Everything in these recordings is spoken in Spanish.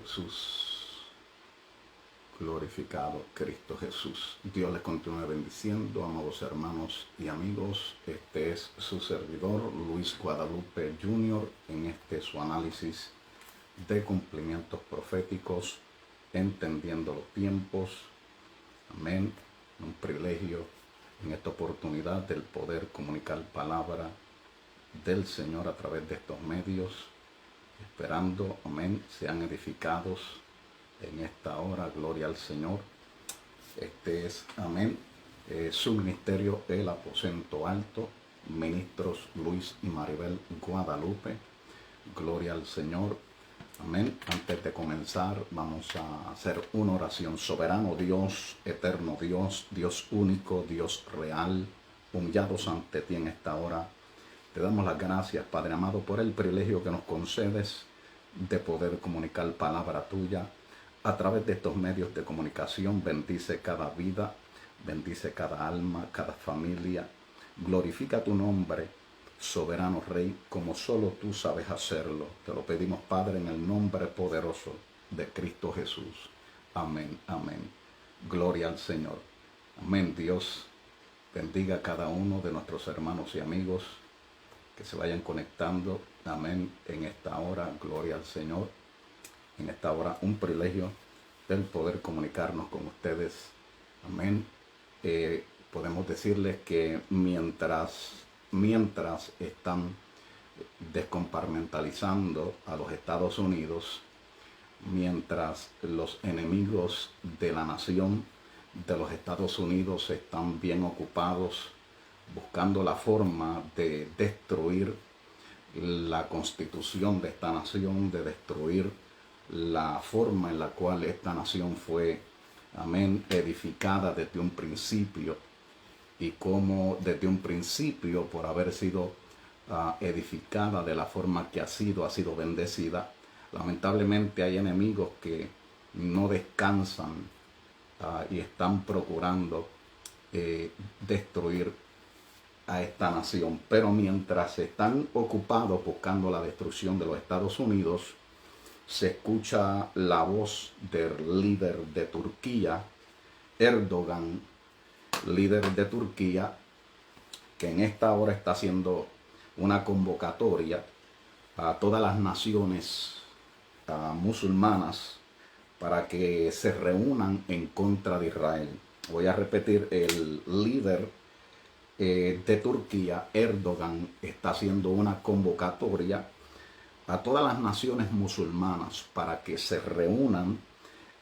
Jesús. Glorificado Cristo Jesús. Dios les continúe bendiciendo, amados hermanos y amigos. Este es su servidor, Luis Guadalupe Jr., en su análisis de cumplimientos proféticos, entendiendo los tiempos. Amén. Un privilegio en esta oportunidad del poder comunicar palabra del Señor a través de estos medios, esperando, amén, sean edificados en esta hora. Gloria al Señor. Este es, amén, su ministerio, el Aposento Alto, ministros Luis y Maribel Guadalupe. Gloria al Señor. Amén. Antes de comenzar, vamos a hacer una oración. Soberano Dios, eterno Dios, Dios único, Dios real, humillados ante ti en esta hora. Te damos las gracias, Padre amado, por el privilegio que nos concedes de poder comunicar palabra tuya a través de estos medios de comunicación. Bendice cada vida, bendice cada alma, cada familia. Glorifica tu nombre, soberano Rey, como solo tú sabes hacerlo. Te lo pedimos, Padre, en el nombre poderoso de Cristo Jesús. Amén, amén. Gloria al Señor. Amén. Dios bendiga a cada uno de nuestros hermanos y amigos que se vayan conectando. Amén. En esta hora, gloria al Señor. En esta hora, un privilegio del poder comunicarnos con ustedes. Amén. Podemos decirles que mientras están descompartimentalizando a los Estados Unidos, mientras los enemigos de la nación de los Estados Unidos están bien ocupados buscando la forma de destruir la constitución de esta nación, de destruir la forma en la cual esta nación fue, amén, edificada desde un principio, y cómo desde un principio, por haber sido edificada de la forma que ha sido bendecida, lamentablemente hay enemigos que no descansan y están procurando destruir a esta nación. Pero mientras están ocupados buscando la destrucción de los Estados Unidos, se escucha la voz del líder de Turquía, Erdogan, líder de Turquía, que en esta hora está haciendo una convocatoria a todas las naciones musulmanas para que se reúnan en contra de Israel. Voy a repetir, el líder de Turquía, Erdogan, está haciendo una convocatoria a todas las naciones musulmanas para que se reúnan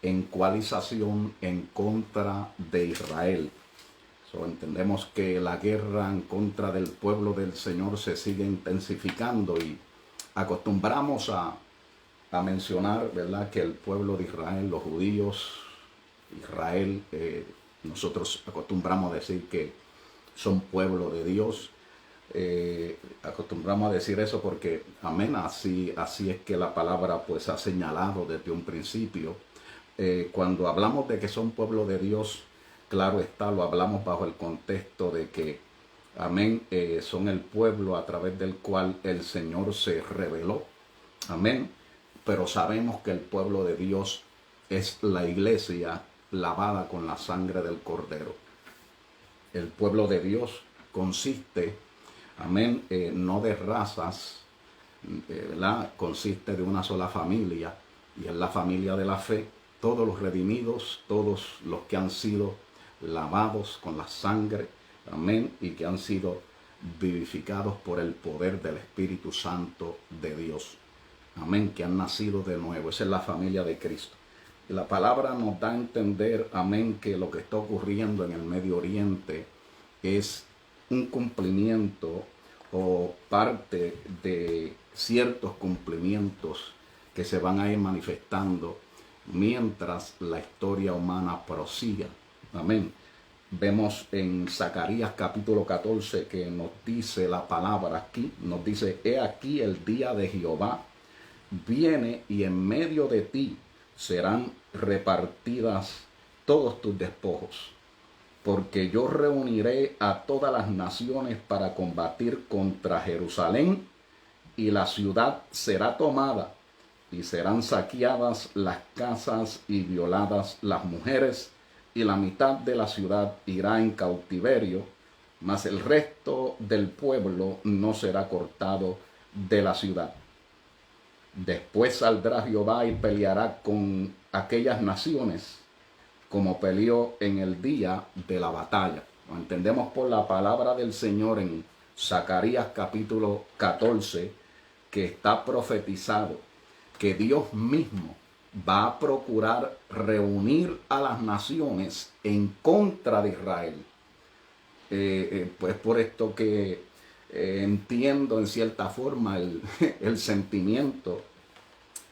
en coalización en contra de Israel. Entendemos que la guerra en contra del pueblo del Señor se sigue intensificando, y acostumbramos a mencionar, ¿verdad?, que el pueblo de Israel, los judíos, Israel, nosotros acostumbramos a decir que son pueblo de Dios. Acostumbramos a decir eso porque, amén, así es que la palabra pues ha señalado desde un principio. Cuando hablamos de que son pueblo de Dios, claro está, lo hablamos bajo el contexto de que, amén, son el pueblo a través del cual el Señor se reveló. Amén. Pero sabemos que el pueblo de Dios es la iglesia lavada con la sangre del Cordero. El pueblo de Dios consiste, amén, no de razas, ¿verdad? Consiste de una sola familia, y es la familia de la fe. Todos los redimidos, todos los que han sido lavados con la sangre, amén, y que han sido vivificados por el poder del Espíritu Santo de Dios, amén, que han nacido de nuevo. Esa es la familia de Cristo. Y la palabra nos da a entender, amén, que lo que está ocurriendo en el Medio Oriente es un cumplimiento o parte de ciertos cumplimientos que se van a ir manifestando mientras la historia humana prosiga. Amén. Vemos en Zacarías capítulo 14 que nos dice la palabra aquí, nos dice: he aquí el día de Jehová viene, y en medio de ti serán repartidas todos tus despojos, porque yo reuniré a todas las naciones para combatir contra Jerusalén, y la ciudad será tomada, y serán saqueadas las casas y violadas las mujeres, y la mitad de la ciudad irá en cautiverio, mas el resto del pueblo no será cortado de la ciudad. Después saldrá Jehová y peleará con aquellas naciones como peleó en el día de la batalla. Lo entendemos por la palabra del Señor en Zacarías capítulo 14, que está profetizado que Dios mismo va a procurar reunir a las naciones en contra de Israel. Pues por esto que entiendo en cierta forma el sentimiento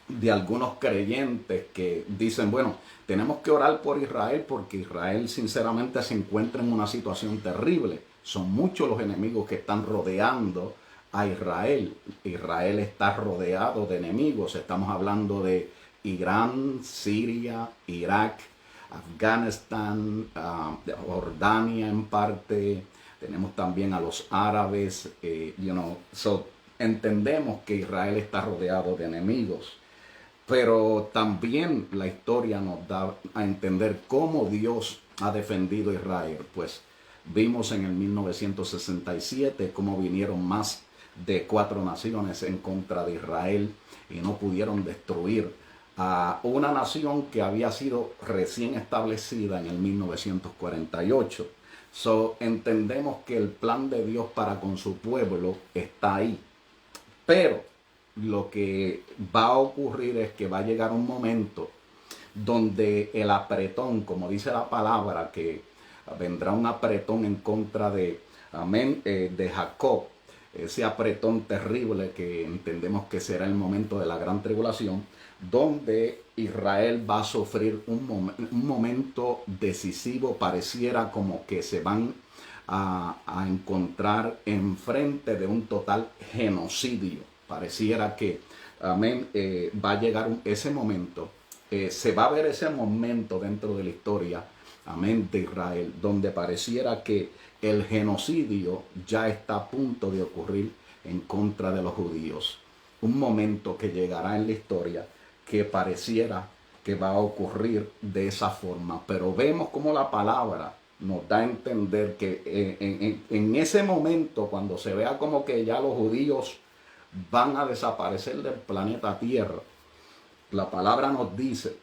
de algunos creyentes que dicen, bueno, tenemos que orar por Israel porque Israel sinceramente se encuentra en una situación terrible. Son muchos los enemigos que están rodeando a Israel. Israel está rodeado de enemigos. Estamos hablando de Irán, Siria, Irak, Afganistán, Jordania en parte. Tenemos también a los árabes. Entendemos que Israel está rodeado de enemigos. Pero también la historia nos da a entender cómo Dios ha defendido a Israel. Pues vimos en el 1967 cómo vinieron más de 4 naciones en contra de Israel y no pudieron destruir a una nación que había sido recién establecida en el 1948. Entendemos que el plan de Dios para con su pueblo está ahí. Pero lo que va a ocurrir es que va a llegar un momento donde el apretón, como dice la palabra, que vendrá un apretón en contra de Jacob, ese apretón terrible que entendemos que será el momento de la gran tribulación, donde Israel va a sufrir un momento decisivo. Pareciera como que se van a encontrar enfrente de un total genocidio. Pareciera que, va a llegar ese momento, se va a ver ese momento dentro de la historia, de Israel, donde pareciera que el genocidio ya está a punto de ocurrir en contra de los judíos. Un momento que llegará en la historia que pareciera que va a ocurrir de esa forma, pero vemos como la palabra nos da a entender que en ese momento, cuando se vea como que ya los judíos van a desaparecer del planeta Tierra, la palabra nos dice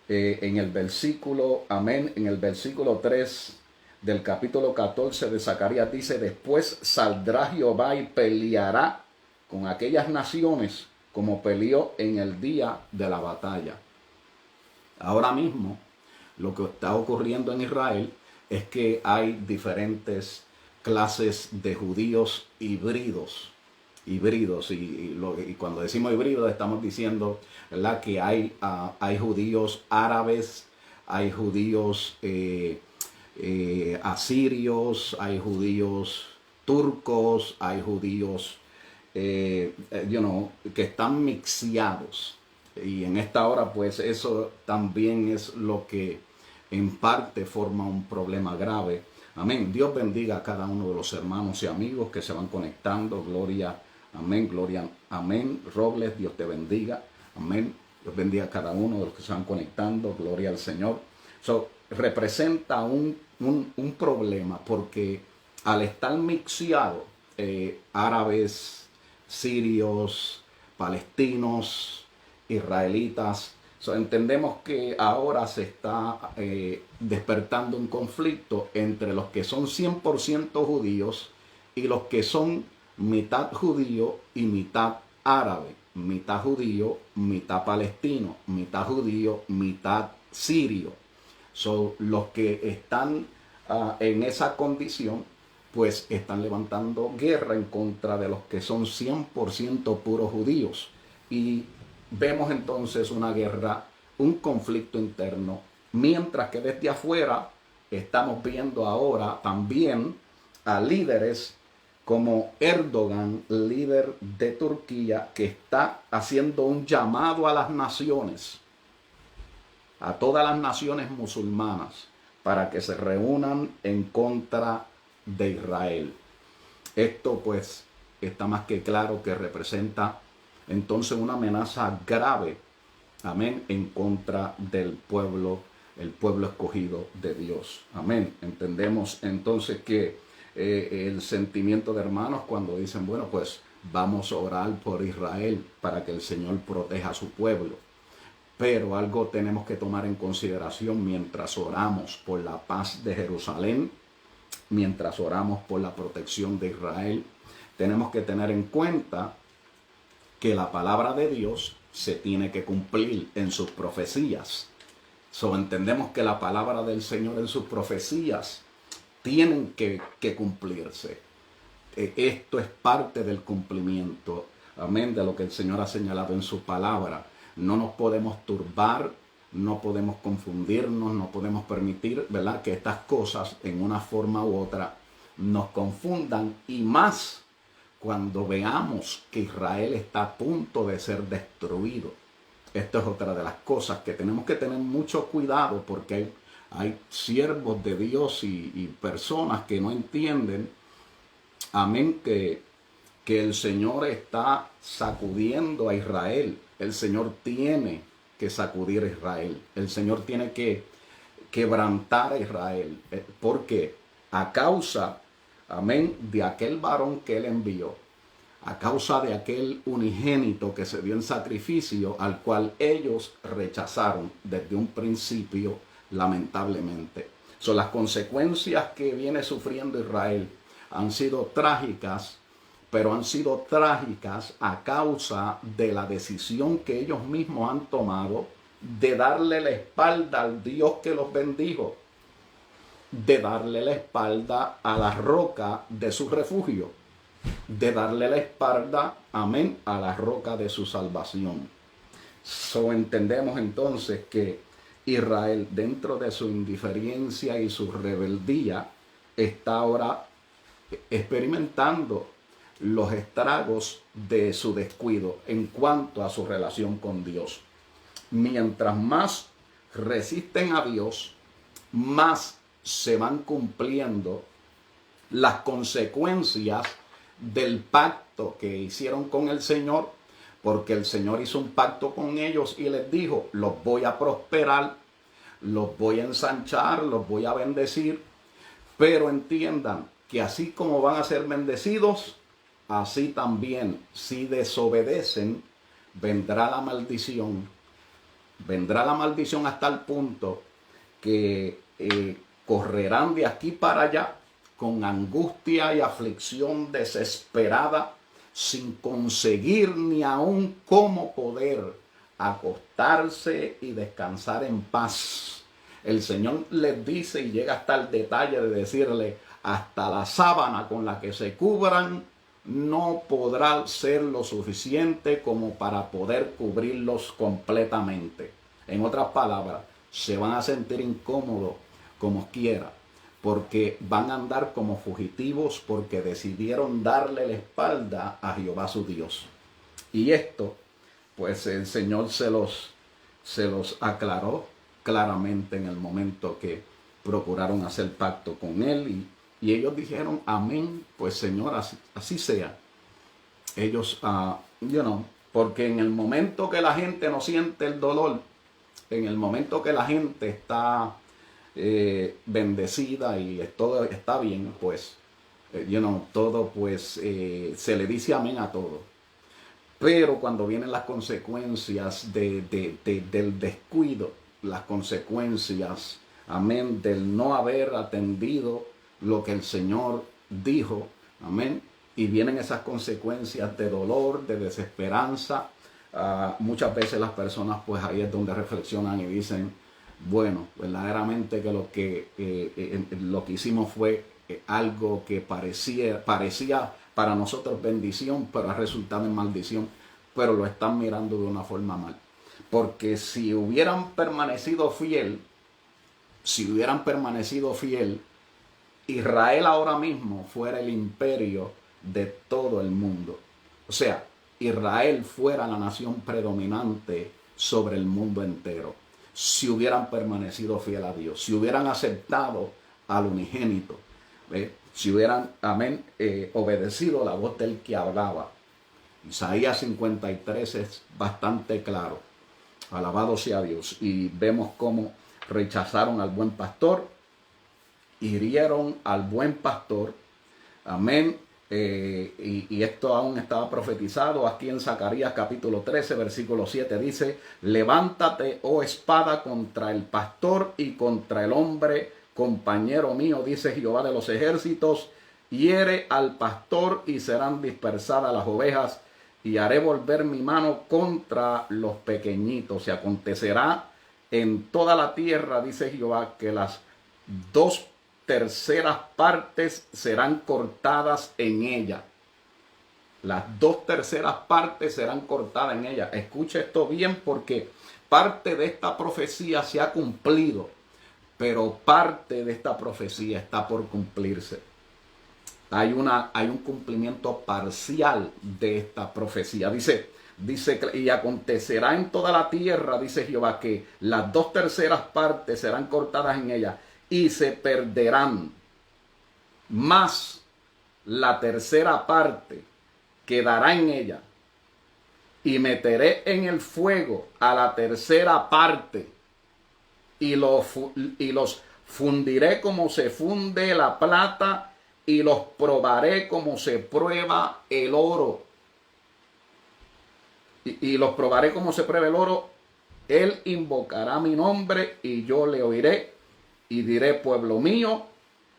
en el versículo, en el versículo 3 del capítulo 14 de Zacarías, dice: después saldrá Jehová y peleará con aquellas naciones como peleó en el día de la batalla. Ahora mismo lo que está ocurriendo en Israel es que hay diferentes clases de judíos híbridos, y cuando decimos híbridos estamos diciendo, ¿verdad?, que hay judíos árabes, hay judíos asirios, hay judíos turcos, hay judíos que están mixeados. Y en esta hora pues eso también es lo que en parte forma un problema grave. Amén. Dios bendiga a cada uno de los hermanos y amigos que se van conectando. Gloria, amén, gloria, amén. Robles, Dios te bendiga. Amén. Dios bendiga a cada uno de los que se van conectando. Gloria al Señor. Representa un problema porque al estar mixeado, árabes, sirios, palestinos, israelitas, entendemos que ahora se está despertando un conflicto entre los que son 100% judíos y los que son mitad judío y mitad árabe, mitad judío, mitad palestino, mitad judío, mitad sirio. Los que están en esa condición pues están levantando guerra en contra de los que son 100% puros judíos. Y vemos entonces una guerra, un conflicto interno, mientras que desde afuera estamos viendo ahora también a líderes como Erdogan, líder de Turquía, que está haciendo un llamado a las naciones, a todas las naciones musulmanas, para que se reúnan en contra de Israel. Esto pues está más que claro que representa entonces una amenaza grave, amén, en contra del pueblo, el pueblo escogido de Dios. Amén. Entendemos entonces que el sentimiento de hermanos cuando dicen, bueno, pues vamos a orar por Israel para que el Señor proteja a su pueblo. Pero algo tenemos que tomar en consideración mientras oramos por la paz de Jerusalén, mientras oramos por la protección de Israel. Tenemos que tener en cuenta que la palabra de Dios se tiene que cumplir en sus profecías. Entendemos que la palabra del Señor en sus profecías tienen que cumplirse. Esto es parte del cumplimiento, amén, de lo que el Señor ha señalado en su palabra. No nos podemos turbar, no podemos confundirnos, no podemos permitir, ¿verdad?, que estas cosas en una forma u otra nos confundan, y más cuando veamos que Israel está a punto de ser destruido. Esto es otra de las cosas que tenemos que tener mucho cuidado, porque hay siervos de Dios y personas que no entienden, amén, que el Señor está sacudiendo a Israel. El Señor tiene que sacudir a Israel. El Señor tiene que quebrantar a Israel. Porque a causa, amén, de aquel varón que Él envió, a causa de aquel unigénito que se dio en sacrificio, al cual ellos rechazaron desde un principio, lamentablemente. Las consecuencias que viene sufriendo Israel han sido trágicas, pero han sido trágicas a causa de la decisión que ellos mismos han tomado de darle la espalda al Dios que los bendijo, de darle la espalda a la roca de su refugio, de darle la espalda, amén, a la roca de su salvación. Entendemos entonces que Israel, dentro de su indiferencia y su rebeldía, está ahora experimentando los estragos de su descuido en cuanto a su relación con Dios. Mientras más resisten a Dios, más se van cumpliendo las consecuencias del pacto que hicieron con el Señor, porque el Señor hizo un pacto con ellos y les dijo, los voy a prosperar, los voy a ensanchar, los voy a bendecir, pero entiendan que así como van a ser bendecidos, así también, si desobedecen, vendrá la maldición. Vendrá la maldición hasta el punto que correrán de aquí para allá con angustia y aflicción desesperada, sin conseguir ni aún cómo poder acostarse y descansar en paz. El Señor les dice y llega hasta el detalle de decirle, hasta la sábana con la que se cubran no podrá ser lo suficiente como para poder cubrirlos completamente. En otras palabras, se van a sentir incómodos como quiera, porque van a andar como fugitivos, porque decidieron darle la espalda a Jehová su Dios. Y esto, pues el Señor se los aclaró claramente en el momento que procuraron hacer pacto con Él, y ellos dijeron, amén, pues Señor, así sea. Ellos, porque en el momento que la gente no siente el dolor, en el momento que la gente está bendecida y todo está bien, pues, todo, pues, se le dice amén a todo. Pero cuando vienen las consecuencias del descuido, las consecuencias, amén, del no haber atendido lo que el Señor dijo, amén, y vienen esas consecuencias de dolor, de desesperanza. Muchas veces las personas, pues ahí es donde reflexionan y dicen, bueno, verdaderamente que lo que hicimos fue algo que parecía para nosotros bendición, pero ha resultado en maldición, pero lo están mirando de una forma mal. Porque si hubieran permanecido fiel, Israel ahora mismo fuera el imperio de todo el mundo. O sea, Israel fuera la nación predominante sobre el mundo entero. Si hubieran permanecido fiel a Dios, si hubieran aceptado al unigénito, si hubieran, amén, obedecido la voz del que hablaba. Isaías 53 es bastante claro. Alabado sea Dios. Y vemos cómo rechazaron al buen pastor, hirieron al buen pastor. Amén. Y esto aún estaba profetizado aquí en Zacarías capítulo 13, versículo 7. Dice: levántate, oh espada, contra el pastor y contra el hombre compañero mío, dice Jehová de los ejércitos. Hiere al pastor y serán dispersadas las ovejas, y haré volver mi mano contra los pequeñitos. Y acontecerá en toda la tierra, dice Jehová, que las 2/3 partes serán cortadas en ella. Las 2/3 partes serán cortadas en ella. Escuche esto bien, porque parte de esta profecía se ha cumplido, pero parte de esta profecía está por cumplirse. Hay un cumplimiento parcial de esta profecía. Dice, y acontecerá en toda la tierra, dice Jehová, que las 2/3 partes serán cortadas en ella y se perderán. Más la 1/3 parte quedará en ella. Y meteré en el fuego a la 1/3 parte y los fundiré como se funde la plata, y los probaré como se prueba el oro. Y los probaré como se prueba el oro. Él invocará mi nombre y yo le oiré, y diré: pueblo mío.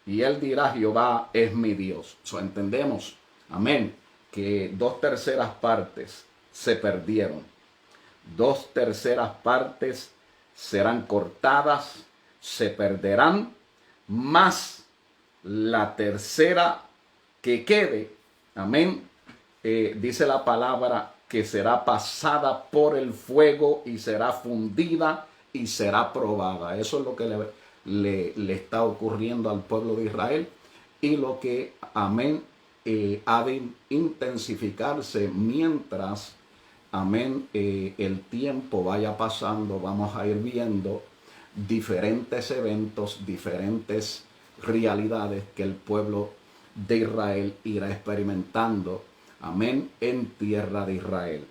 Y él dirá: Jehová es mi Dios. Entendemos, amén, que 2/3 partes se perdieron. 2/3 partes serán cortadas, se perderán, más la 1/3 que quede, amén, dice la palabra que será pasada por el fuego y será fundida y será probada. Eso es lo que le está ocurriendo al pueblo de Israel, y lo que, amén, ha de intensificarse mientras, amén, el tiempo vaya pasando. Vamos a ir viendo diferentes eventos, diferentes realidades que el pueblo de Israel irá experimentando, amén, en tierra de Israel,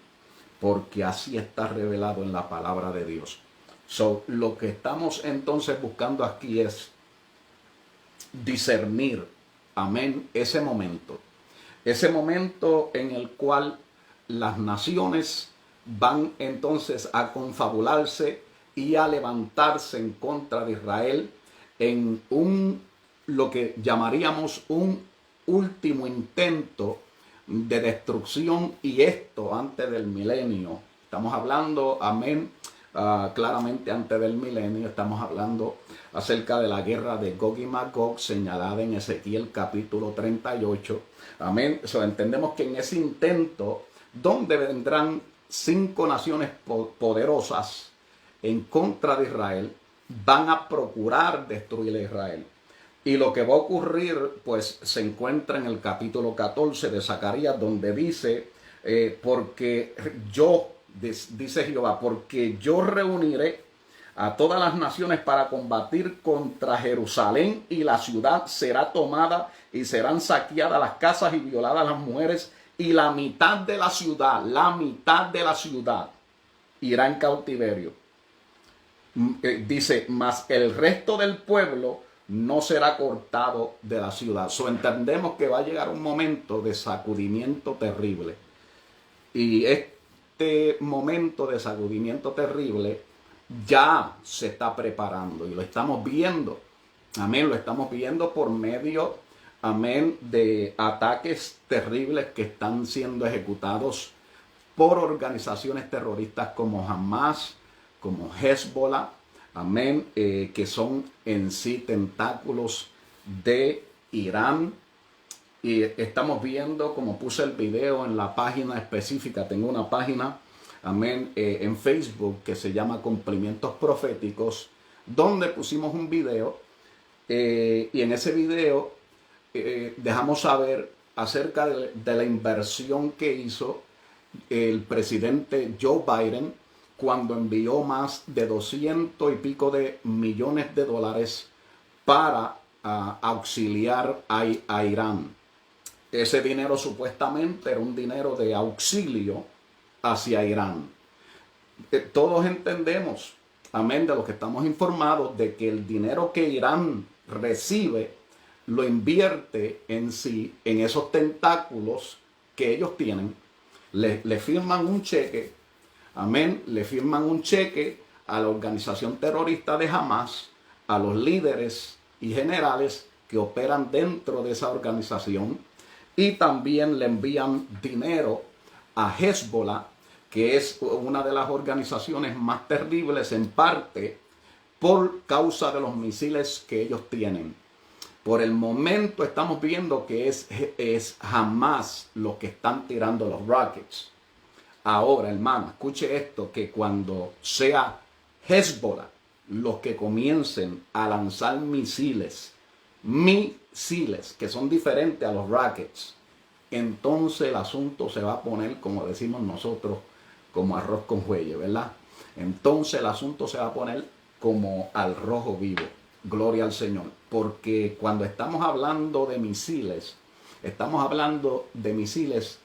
porque así está revelado en la palabra de Dios. Lo que estamos entonces buscando aquí es discernir, amén, ese momento en el cual las naciones van entonces a confabularse y a levantarse en contra de Israel en lo que llamaríamos un último intento de destrucción, y esto antes del milenio. Estamos hablando, amén, claramente antes del milenio. Estamos hablando acerca de la guerra de Gog y Magog, señalada en Ezequiel capítulo 38. Amén. Entendemos que en ese intento, donde vendrán 5 naciones poderosas en contra de Israel, van a procurar destruir a Israel. Y lo que va a ocurrir, pues, se encuentra en el capítulo 14 de Zacarías, donde dice, porque yo, dice Jehová, porque yo reuniré a todas las naciones para combatir contra Jerusalén, y la ciudad será tomada y serán saqueadas las casas y violadas las mujeres, y la mitad de la ciudad irá en cautiverio. Dice, mas el resto del pueblo no será cortado de la ciudad. Entendemos que va a llegar un momento de sacudimiento terrible. Y este momento de sacudimiento terrible ya se está preparando, y lo estamos viendo. Amén, lo estamos viendo por medio, amén, de ataques terribles que están siendo ejecutados por organizaciones terroristas como Hamas, como Hezbollah, amén, que son en sí tentáculos de Irán. Y estamos viendo, como puse el video en la página específica, tengo una página, amén, en Facebook que se llama Cumplimientos Proféticos, donde pusimos un video, y en ese video dejamos saber acerca de la inversión que hizo el presidente Joe Biden cuando envió más de 200 y pico de millones de dólares para auxiliar a Irán. Ese dinero supuestamente era un dinero de auxilio hacia Irán. Todos entendemos, amén, de lo que estamos informados, de que el dinero que Irán recibe lo invierte en sí, en esos tentáculos que ellos tienen. Le firman un cheque, amén, le firman un cheque a la organización terrorista de Hamas, a los líderes y generales que operan dentro de esa organización, y también le envían dinero a Hezbollah, que es una de las organizaciones más terribles, en parte por causa de los misiles que ellos tienen. Por el momento estamos viendo que es Hamas los que están tirando los rockets. Ahora, hermano, escuche esto, que cuando sea Hezbollah los que comiencen a lanzar misiles que son diferentes a los rockets, entonces el asunto se va a poner, como decimos nosotros, como arroz con huelle, ¿verdad? Entonces el asunto se va a poner como al rojo vivo. Gloria al Señor. Porque cuando estamos hablando de misiles, estamos hablando de misiles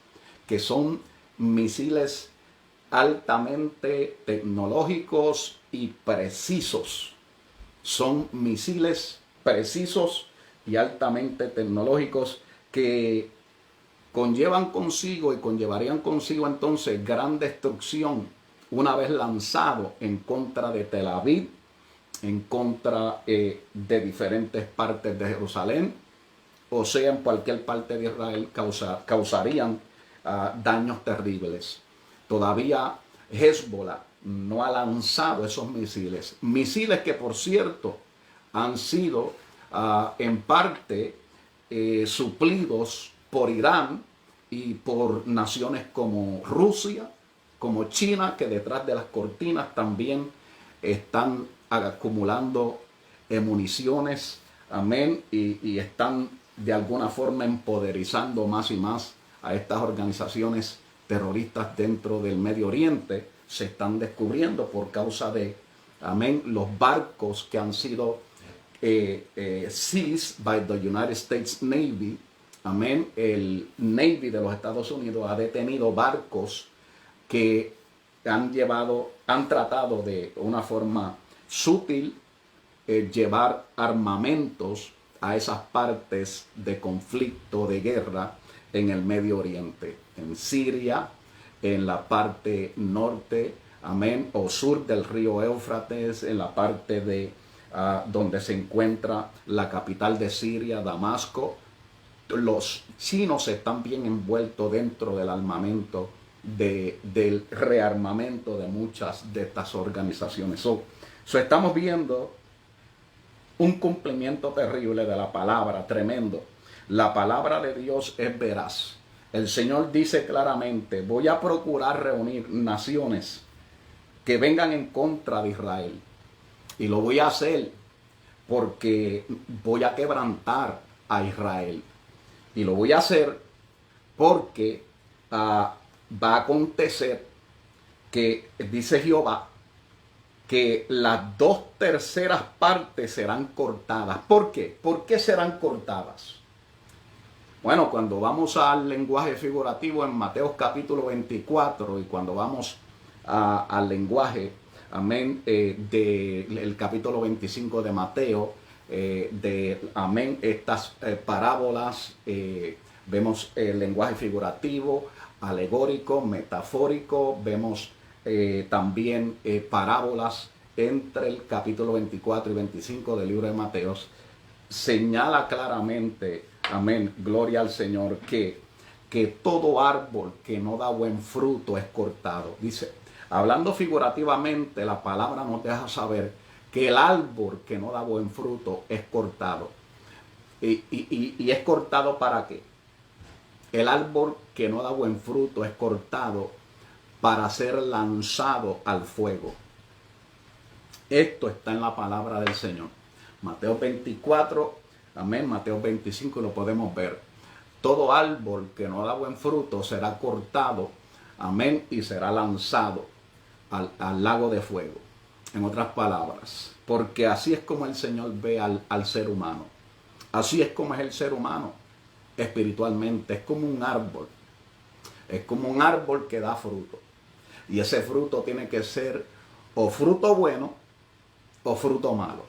que son misiles altamente tecnológicos y precisos. Son misiles precisos y altamente tecnológicos que conllevan consigo y conllevarían consigo entonces gran destrucción una vez lanzado en contra de Tel Aviv, en contra de diferentes partes de Jerusalén, o sea, en cualquier parte de Israel, causarían daños terribles. Todavía Hezbollah no ha lanzado esos misiles. Misiles que, por cierto, han sido en parte suplidos por Irán y por naciones como Rusia, como China, que detrás de las cortinas también están acumulando municiones, amén, y están de alguna forma empoderizando más y más a estas organizaciones terroristas dentro del Medio Oriente. Se están descubriendo por causa de, amén, los barcos que han sido seized by the United States Navy. Amén. El Navy de los Estados Unidos ha detenido barcos que han tratado de una forma sutil llevar armamentos a esas partes de conflicto, de guerra en el Medio Oriente, en Siria, en la parte norte, amén, o sur del río Éufrates, en la parte de donde se encuentra la capital de Siria, Damasco. Los chinos están bien envueltos dentro del armamento, del rearmamento de muchas de estas organizaciones. Estamos viendo un cumplimiento terrible de la palabra, tremendo. La palabra de Dios es veraz. El Señor dice claramente: voy a procurar reunir naciones que vengan en contra de Israel. Y lo voy a hacer porque voy a quebrantar a Israel. Y lo voy a hacer porque va a acontecer que, dice Jehová, que las 2/3 partes serán cortadas. ¿Por qué? ¿Por qué serán cortadas? Bueno, cuando vamos al lenguaje figurativo en Mateo capítulo 24 y cuando vamos al lenguaje, amén, del capítulo 25 de Mateo, amén, estas parábolas, vemos el lenguaje figurativo, alegórico, metafórico, vemos también parábolas entre el capítulo 24 y 25 del libro de Mateo. Señala claramente, amén, gloria al Señor, que todo árbol que no da buen fruto es cortado. Dice, hablando figurativamente, la palabra nos deja saber que el árbol que no da buen fruto es cortado. ¿Y es cortado para qué? El árbol que no da buen fruto es cortado para ser lanzado al fuego. Esto está en la palabra del Señor. Mateo 24, amén, Mateo 25 lo podemos ver. Todo árbol que no da buen fruto será cortado, amén, y será lanzado al lago de fuego. En otras palabras, porque así es como el Señor ve al ser humano. Así es como es el ser humano. espiritualmente. Es como un árbol. Es como un árbol que da fruto. Y ese fruto tiene que ser o fruto bueno o fruto malo.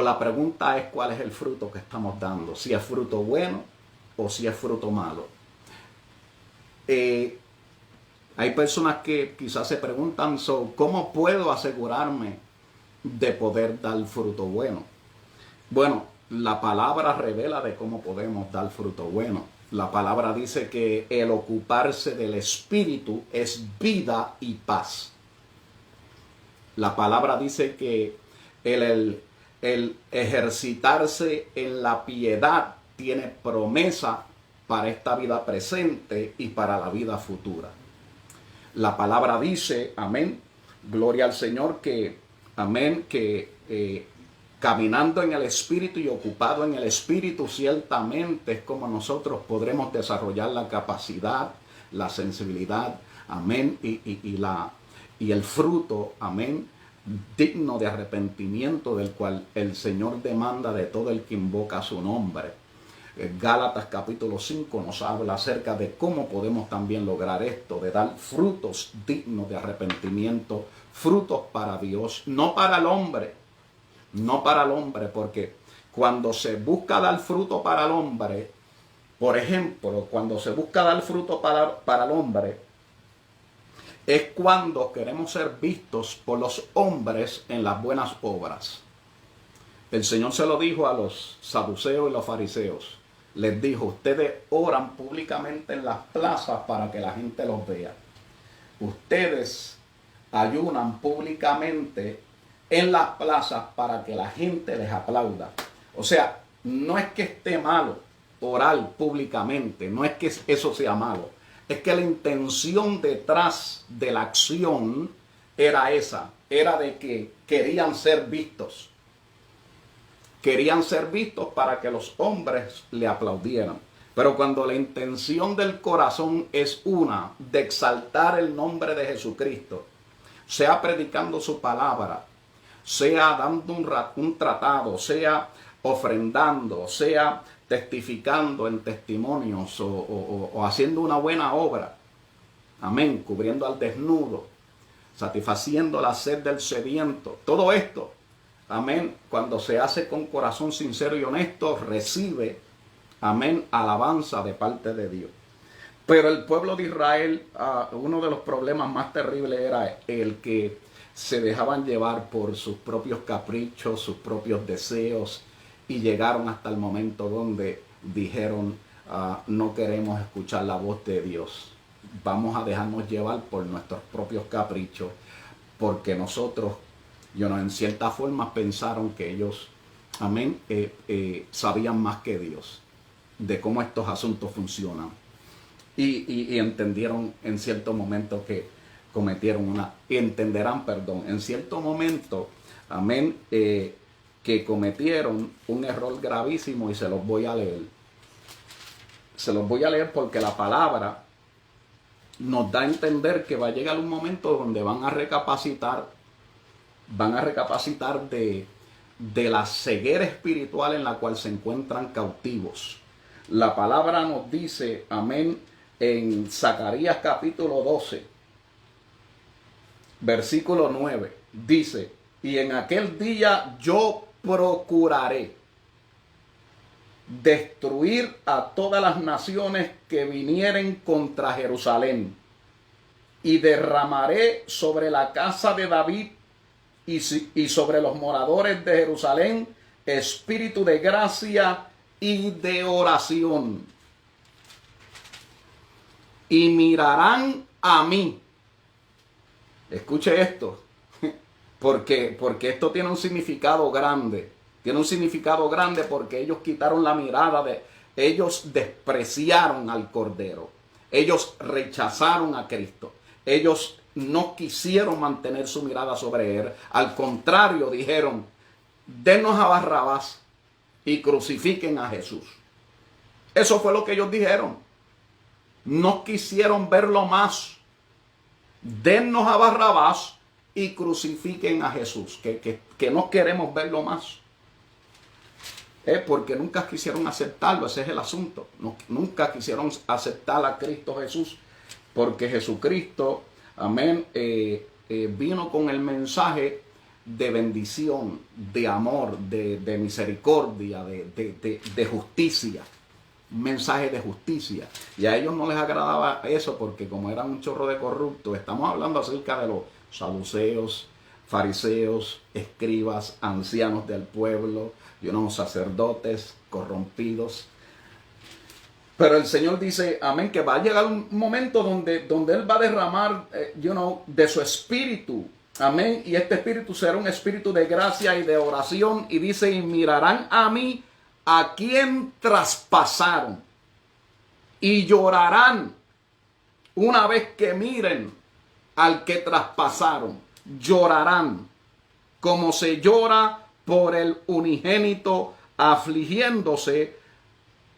La pregunta es cuál es el fruto que estamos dando. Si es fruto bueno o si es fruto malo. Hay personas que quizás se preguntan, ¿cómo puedo asegurarme de poder dar fruto bueno? Bueno, la palabra revela de cómo podemos dar fruto bueno. La palabra dice que el ocuparse del Espíritu es vida y paz. La palabra dice que el ejercitarse en la piedad tiene promesa para esta vida presente y para la vida futura. La palabra dice, amén, gloria al Señor, que, amén, que caminando en el Espíritu y ocupado en el Espíritu, ciertamente es como nosotros podremos desarrollar la capacidad, la sensibilidad, amén, y el fruto, amén, digno de arrepentimiento del cual el Señor demanda de todo el que invoca su nombre. Gálatas capítulo 5 nos habla acerca de cómo podemos también lograr esto, de dar frutos dignos de arrepentimiento, frutos para Dios, no para el hombre, no para el hombre, porque cuando se busca dar fruto para el hombre, por ejemplo, cuando se busca dar fruto para el hombre, es cuando queremos ser vistos por los hombres en las buenas obras. El Señor se lo dijo a los saduceos y los fariseos. Les dijo, ustedes oran públicamente en las plazas para que la gente los vea. Ustedes ayunan públicamente en las plazas para que la gente les aplauda. O sea, no es que esté malo orar públicamente, no es que eso sea malo. Es que la intención detrás de la acción era esa, era de que querían ser vistos. Querían ser vistos para que los hombres le aplaudieran. Pero cuando la intención del corazón es una, de exaltar el nombre de Jesucristo, sea predicando su palabra, sea dando un tratado, sea ofrendando, sea testificando en testimonios o haciendo una buena obra, amén, cubriendo al desnudo, satisfaciendo la sed del sediento, todo esto, amén, cuando se hace con corazón sincero y honesto, recibe, amén, alabanza de parte de Dios. Pero el pueblo de Israel, uno de los problemas más terribles era el que se dejaban llevar por sus propios caprichos, sus propios deseos, y llegaron hasta el momento donde dijeron, no queremos escuchar la voz de Dios, vamos a dejarnos llevar por nuestros propios caprichos, porque nosotros, en cierta forma pensaron que ellos, amén, sabían más que Dios de cómo estos asuntos funcionan. Y entendieron en cierto momento que entenderán en cierto momento, amén, que cometieron un error gravísimo, y se los voy a leer. Se los voy a leer porque la palabra nos da a entender que va a llegar un momento donde van a recapacitar de la ceguera espiritual en la cual se encuentran cautivos. La palabra nos dice, amén, en Zacarías capítulo 12, versículo 9, dice, y en aquel día yo procuraré destruir a todas las naciones que vinieren contra Jerusalén, y derramaré sobre la casa de David y sobre los moradores de Jerusalén espíritu de gracia y de oración, y mirarán a mí. Escuche esto, porque esto tiene un significado grande. Tiene un significado grande porque ellos quitaron la mirada ellos despreciaron al Cordero. Ellos rechazaron a Cristo. Ellos no quisieron mantener su mirada sobre Él. Al contrario, dijeron, denos a Barrabás y crucifiquen a Jesús. Eso fue lo que ellos dijeron. No quisieron verlo más. Dennos a Barrabás y crucifiquen a Jesús. Que no queremos verlo más. Porque nunca quisieron aceptarlo, ese es el asunto. Nunca quisieron aceptar a Cristo Jesús, porque Jesucristo, amén, vino con el mensaje de bendición, de amor, de misericordia, de justicia. Un mensaje de justicia. Y a ellos no les agradaba eso, porque como eran un chorro de corruptos, estamos hablando acerca de los saduceos, fariseos, escribas, ancianos del pueblo, sacerdotes corrompidos. Pero el Señor dice, amén, que va a llegar un momento donde Él va a derramar, de su espíritu. Amén. Y este espíritu será un espíritu de gracia y de oración. Y dice, y mirarán a mí, a quien traspasaron. Y llorarán una vez que miren al que traspasaron. Llorarán como se llora por el unigénito, afligiéndose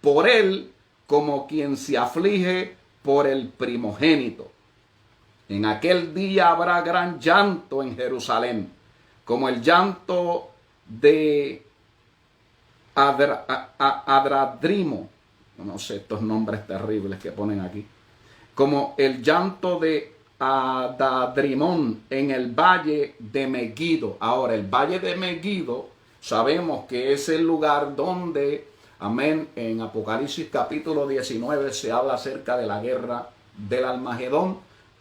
por él como quien se aflige por el primogénito. En aquel día habrá gran llanto en Jerusalén, como el llanto de Adradrimo. No sé estos nombres terribles que ponen aquí. Como el llanto de Adadrimón en el valle de Megiddo. Ahora, el valle de Megiddo, sabemos que es el lugar donde, amén, en Apocalipsis capítulo 19 se habla acerca de la guerra del Almagedón.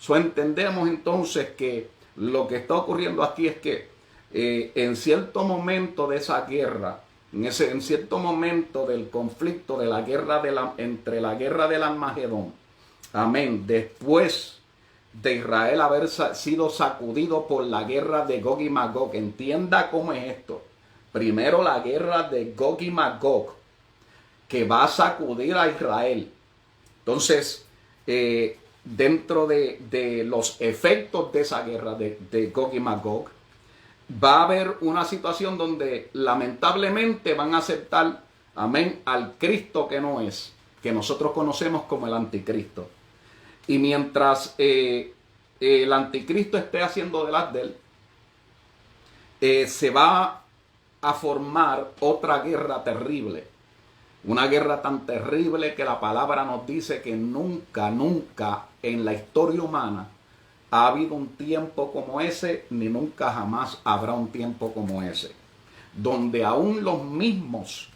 Entendemos entonces que lo que está ocurriendo aquí es que en cierto momento de esa guerra, en cierto momento del conflicto de la guerra entre la guerra del Almagedón, amén, después de Israel haber sido sacudido por la guerra de Gog y Magog. Entienda cómo es esto. Primero la guerra de Gog y Magog, que va a sacudir a Israel. Entonces, dentro de los efectos de esa guerra de Gog y Magog, va a haber una situación donde lamentablemente van a aceptar, amén, al Cristo que no es, que nosotros conocemos como el anticristo. Y mientras el anticristo esté haciendo de las de él, se va a formar otra guerra terrible. Una guerra tan terrible que la palabra nos dice que nunca, nunca en la historia humana ha habido un tiempo como ese, ni nunca jamás habrá un tiempo como ese. Donde aún los mismos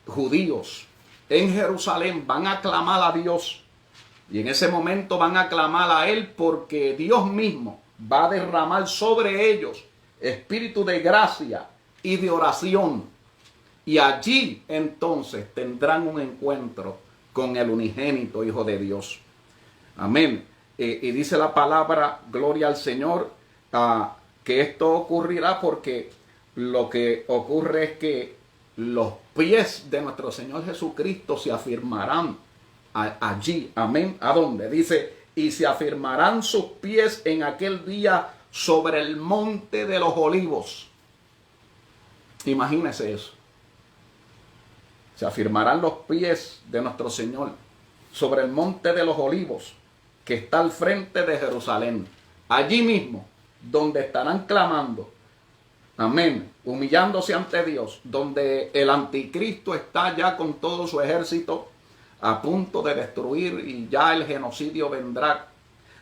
judíos en Jerusalén van a clamar a Dios. Y en ese momento van a clamar a Él, porque Dios mismo va a derramar sobre ellos espíritu de gracia y de oración. Y allí entonces tendrán un encuentro con el unigénito Hijo de Dios. Amén. Y dice la palabra, gloria al Señor, que esto ocurrirá porque lo que ocurre es que los pies de nuestro Señor Jesucristo se afirmarán allí. Amén. ¿A dónde? Dice, y se afirmarán sus pies en aquel día sobre el monte de los olivos. Imagínese eso. Se afirmarán los pies de nuestro Señor sobre el monte de los olivos, que está al frente de Jerusalén. Allí mismo, donde estarán clamando, amén, humillándose ante Dios, donde el anticristo está ya con todo su ejército a punto de destruir, y ya el genocidio vendrá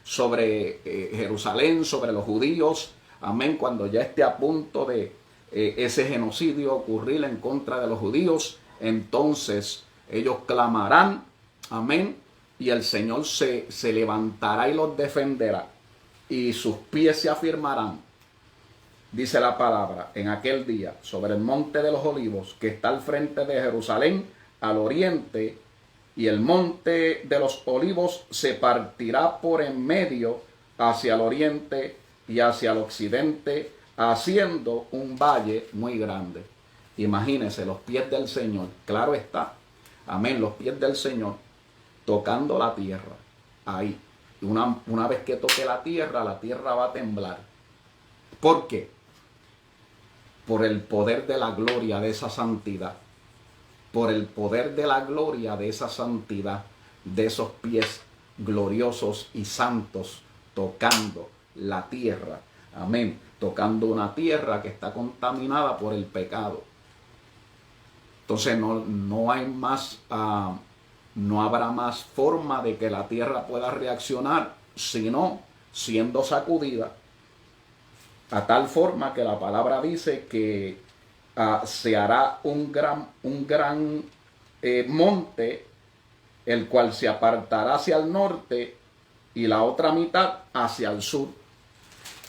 sobre Jerusalén, sobre los judíos, amén, cuando ya esté a punto de ese genocidio ocurrir en contra de los judíos, entonces ellos clamarán, amén, y el Señor se levantará y los defenderá, y sus pies se afirmarán, dice la palabra, en aquel día, sobre el monte de los olivos, que está al frente de Jerusalén, al oriente. Y el monte de los olivos se partirá por en medio hacia el oriente y hacia el occidente, haciendo un valle muy grande. Imagínense los pies del Señor, claro está, amén, los pies del Señor tocando la tierra, ahí. Una vez que toque la tierra va a temblar. ¿Por qué? Por el poder de la gloria de esa santidad. Por el poder de la gloria de esa santidad, de esos pies gloriosos y santos tocando la tierra. Amén. Tocando una tierra que está contaminada por el pecado. Entonces no hay más, no habrá más forma de que la tierra pueda reaccionar, sino siendo sacudida, a tal forma que la palabra dice que se hará un gran monte, el cual se apartará hacia el norte y la otra mitad hacia el sur.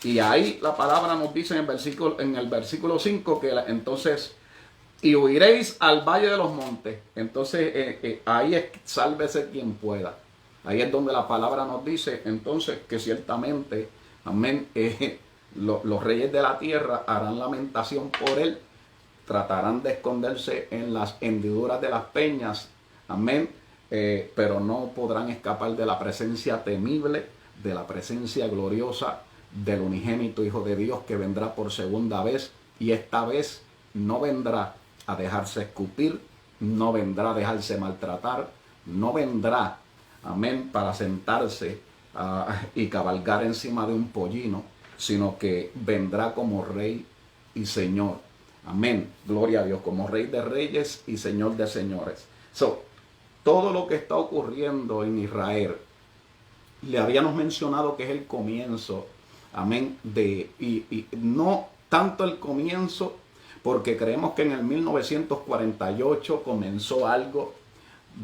Y ahí la palabra nos dice en el versículo 5 que entonces, y huiréis al valle de los montes. Entonces ahí es sálvese quien pueda. Ahí es donde la palabra nos dice entonces que ciertamente, amén, los reyes de la tierra harán lamentación por él, tratarán de esconderse en las hendiduras de las peñas, amén, pero no podrán escapar de la presencia temible, de la presencia gloriosa del unigénito Hijo de Dios, que vendrá por segunda vez, y esta vez no vendrá a dejarse escupir, no vendrá a dejarse maltratar, no vendrá, amén, para sentarse y cabalgar encima de un pollino, sino que vendrá como Rey y Señor. Amén, gloria a Dios, como Rey de Reyes y Señor de Señores. Todo lo que está ocurriendo en Israel, le habíamos mencionado que es el comienzo, amén, y no tanto el comienzo, porque creemos que en el 1948 comenzó algo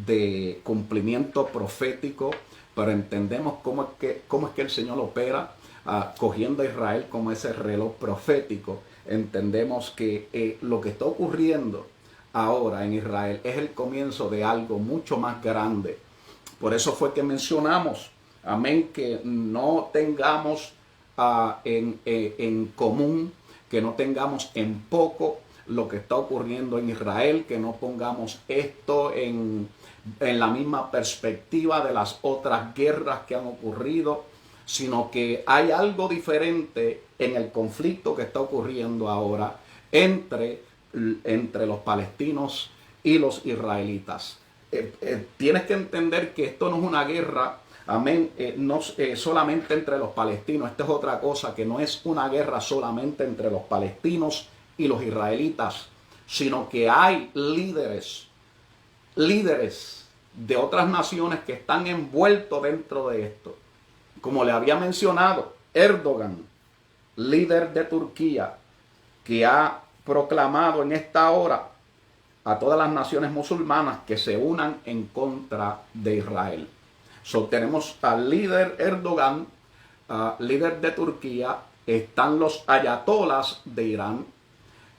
de cumplimiento profético, pero entendemos cómo es que el Señor opera, cogiendo a Israel como ese reloj profético. Entendemos que lo que está ocurriendo ahora en Israel es el comienzo de algo mucho más grande. Por eso fue que mencionamos, amén, que no tengamos en común, que no tengamos en poco lo que está ocurriendo en Israel, que no pongamos esto en la misma perspectiva de las otras guerras que han ocurrido, sino que hay algo diferente en el conflicto que está ocurriendo ahora entre los palestinos y los israelitas. Tienes que entender que esto no es una guerra, amén, no solamente entre los palestinos. Esta es otra cosa, que no es una guerra solamente entre los palestinos y los israelitas, sino que hay líderes de otras naciones que están envueltos dentro de esto. Como le había mencionado, Erdogan, líder de Turquía, que ha proclamado en esta hora a todas las naciones musulmanas que se unan en contra de Israel. Tenemos al líder Erdogan, líder de Turquía, están los ayatolas de Irán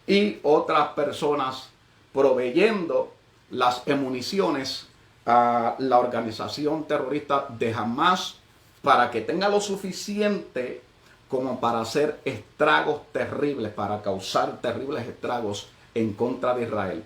y otras personas proveyendo las municiones a la organización terrorista de Hamas, para que tenga lo suficiente como para hacer estragos terribles, para causar terribles estragos en contra de Israel.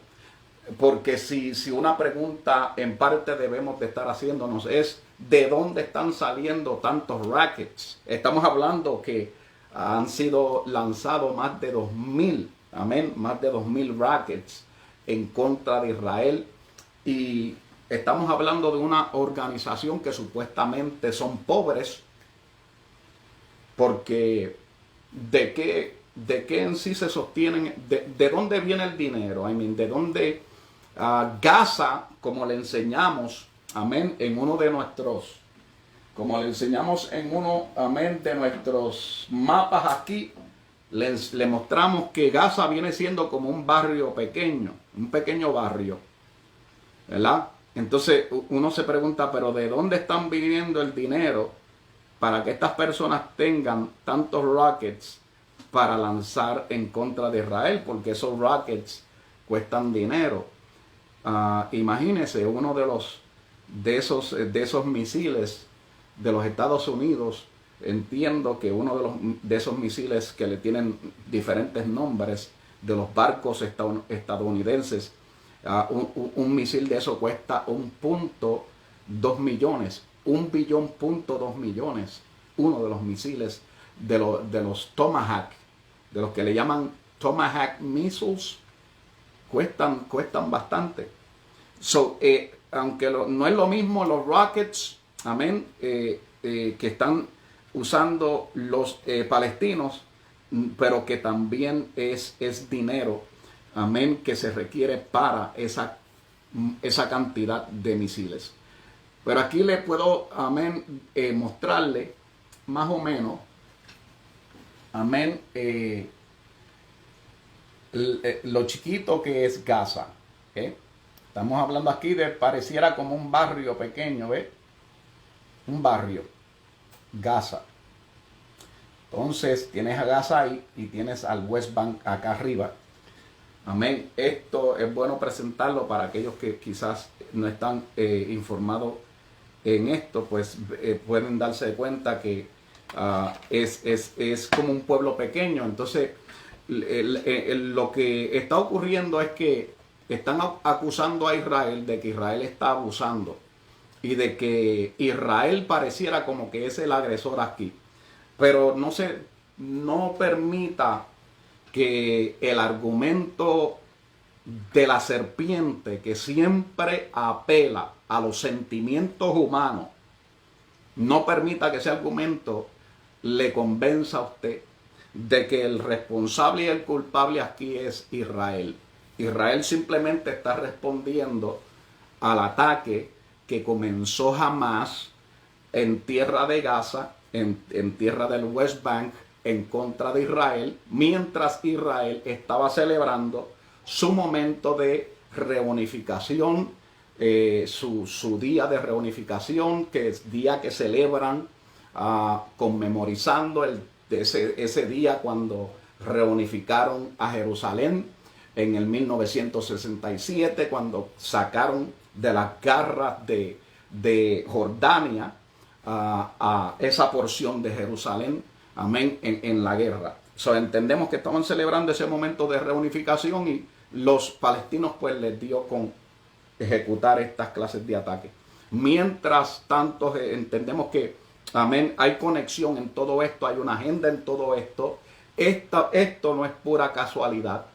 Porque si una pregunta en parte debemos de estar haciéndonos es, ¿de dónde están saliendo tantos rockets? Estamos hablando que han sido lanzados más de 2.000, amén, más de 2.000 rockets en contra de Israel, y estamos hablando de una organización que supuestamente son pobres, porque ¿de qué en sí se sostienen? ¿De dónde viene el dinero? ¿De dónde Gaza, como le enseñamos, amén, en uno de nuestros, como le enseñamos en uno, amén, de nuestros mapas aquí, le mostramos que Gaza viene siendo como un barrio pequeño, un pequeño barrio, ¿verdad? Entonces uno se pregunta, pero ¿de dónde están viniendo el dinero para que estas personas tengan tantos rockets para lanzar en contra de Israel? Porque esos rockets cuestan dinero. Imagínense, uno de esos misiles de los Estados Unidos, entiendo que uno de esos misiles que le tienen diferentes nombres, de los barcos estadounidenses, un misil de eso cuesta 1.2 millones, 1.2 billones. Uno de los misiles de los Tomahawk, de los que le llaman Tomahawk missiles, cuestan bastante. Aunque no es lo mismo los rockets, amén, que están usando los palestinos, pero que también es dinero amén, que se requiere para esa cantidad de misiles. Pero aquí le puedo, amén, mostrarle más o menos, amén, lo chiquito que es Gaza. ¿Eh? Estamos hablando aquí de, pareciera como un barrio pequeño, ¿ves? Un barrio, Gaza. Entonces tienes a Gaza ahí y tienes al West Bank acá arriba. Amén. Esto es bueno presentarlo para aquellos que quizás no están informados en esto, pues pueden darse cuenta que es como un pueblo pequeño. Entonces lo que está ocurriendo es que están acusando a Israel de que Israel está abusando y de que Israel pareciera como que es el agresor aquí. Pero no permita que el argumento de la serpiente, que siempre apela a los sentimientos humanos, no permita que ese argumento le convenza a usted de que el responsable y el culpable aquí es Israel. Israel simplemente está respondiendo al ataque que comenzó Hamás en tierra de Gaza, en tierra del West Bank, en contra de Israel, mientras Israel estaba celebrando su momento de reunificación, su día de reunificación, que es día que celebran conmemorizando ese día cuando reunificaron a Jerusalén en el 1967, cuando sacaron de las garras de Jordania a esa porción de Jerusalén, amén, en la guerra. Entendemos que estaban celebrando ese momento de reunificación y los palestinos pues les dio con ejecutar estas clases de ataque. Mientras tanto entendemos que, amén, hay conexión en todo esto, hay una agenda en todo esto. Esto no es pura casualidad.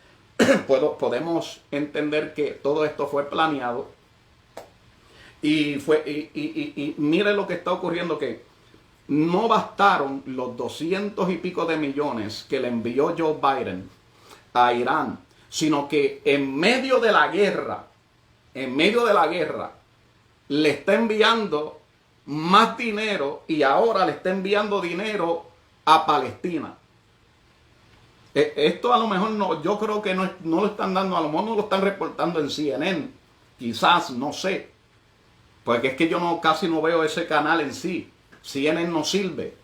Podemos entender que todo esto fue planeado. Y mire lo que está ocurriendo, que no bastaron los 200 y pico de millones que le envió Joe Biden a Irán, sino que en medio de la guerra, le está enviando más dinero y ahora le está enviando dinero a Palestina. Esto a lo mejor no, yo creo que no lo están dando, a lo mejor no lo están reportando en CNN, quizás, no sé. Porque es que yo casi no veo ese canal en sí. CNN no sirve.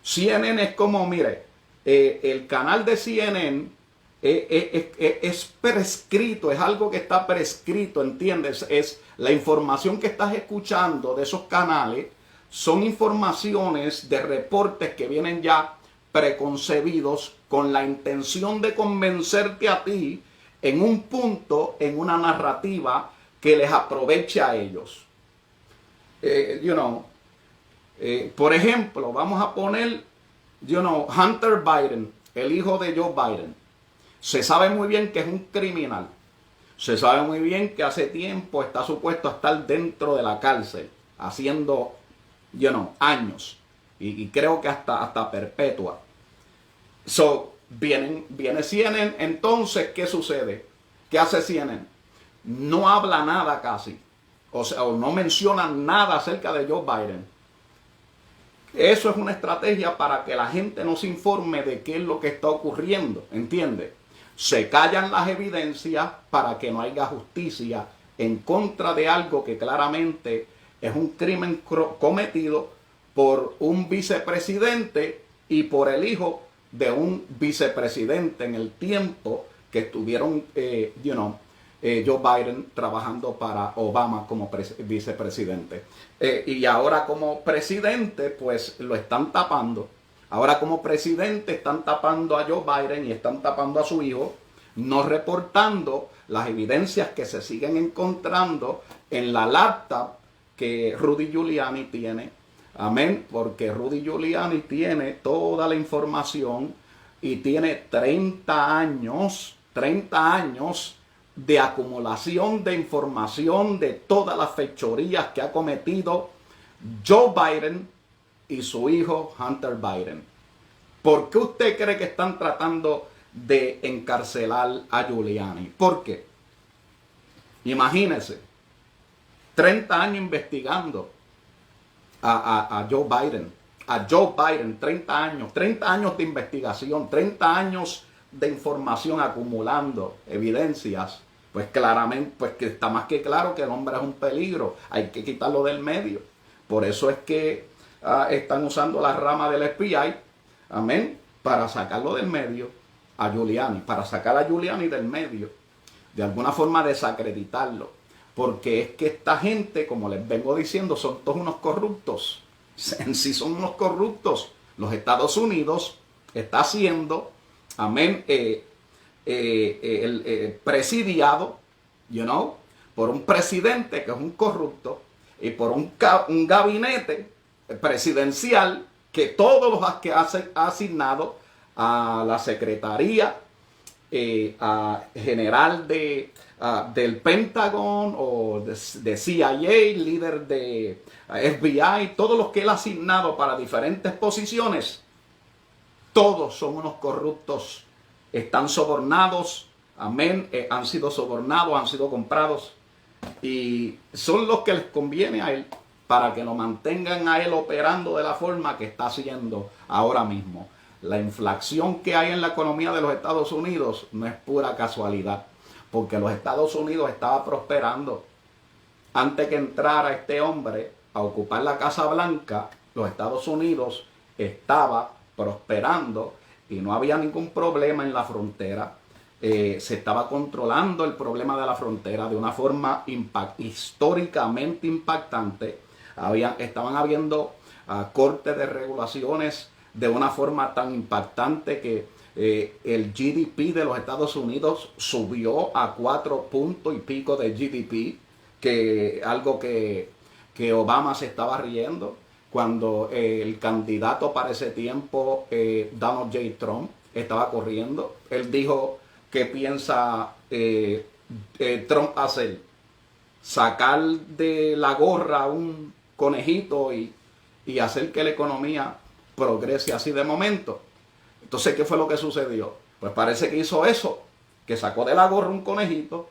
CNN es como, mire, el canal de CNN es prescrito, es algo que está prescrito, ¿entiendes? Es la información que estás escuchando de esos canales, son informaciones de reportes que vienen ya preconcebidos con la intención de convencerte a ti en un punto, en una narrativa que les aproveche a ellos. Por ejemplo, vamos a poner, Hunter Biden, el hijo de Joe Biden. Se sabe muy bien que es un criminal. Se sabe muy bien que hace tiempo está supuesto a estar dentro de la cárcel, haciendo, años. Y creo que hasta perpetua. Viene CNN. Entonces, ¿qué sucede? ¿Qué hace CNN? No habla nada casi. O no mencionan nada acerca de Joe Biden. Eso es una estrategia para que la gente no se informe de qué es lo que está ocurriendo, ¿entiende? Se callan las evidencias para que no haya justicia en contra de algo que claramente es un crimen cometido por un vicepresidente y por el hijo de un vicepresidente en el tiempo que estuvieron, Joe Biden trabajando para Obama como vicepresidente. Y ahora como presidente, pues lo están tapando. Ahora como presidente están tapando a Joe Biden y están tapando a su hijo, no reportando las evidencias que se siguen encontrando en la laptop que Rudy Giuliani tiene. Amén, porque Rudy Giuliani tiene toda la información y tiene 30 años de acumulación de información de todas las fechorías que ha cometido Joe Biden y su hijo Hunter Biden. ¿Por qué usted cree que están tratando de encarcelar a Giuliani. ¿Por qué? Imagínense, 30 años investigando a Joe Biden. A Joe Biden, 30 años de investigación, 30 años de información acumulando evidencias. Pues claramente, pues que está más que claro que el hombre es un peligro. Hay que quitarlo del medio. Por eso es que están usando la rama del FBI, amén, para sacarlo del medio a Giuliani, para sacar a Giuliani del medio, de alguna forma desacreditarlo, porque es que esta gente, como les vengo diciendo, son todos unos corruptos, en sí son unos corruptos. Los Estados Unidos está siendo, amén, presidiado, por un presidente que es un corrupto y por un gabinete presidencial que todos los que ha asignado a la Secretaría general del Pentágono o de CIA, líder de FBI, todos los que él ha asignado para diferentes posiciones, todos son unos corruptos, están sobornados, amén, han sido sobornados, han sido comprados y son los que les conviene a él para que lo mantengan a él operando de la forma que está haciendo ahora mismo. La inflación que hay en la economía de los Estados Unidos no es pura casualidad, porque los Estados Unidos estaba prosperando. Antes que entrara este hombre a ocupar la Casa Blanca, los Estados Unidos estaba prosperando y no había ningún problema en la frontera. Se estaba controlando el problema de la frontera de una forma históricamente impactante. Estaban habiendo cortes de regulaciones de una forma tan impactante que el GDP de los Estados Unidos subió a 4 puntos y pico de GDP, que algo que Obama se estaba riendo cuando el candidato para ese tiempo, Donald J. Trump, estaba corriendo. Él dijo que piensa Trump hacer: sacar de la gorra a un conejito y hacer que la economía progrese así de momento. Entonces, ¿qué fue lo que sucedió? Pues parece que hizo eso, que sacó de la gorra un conejito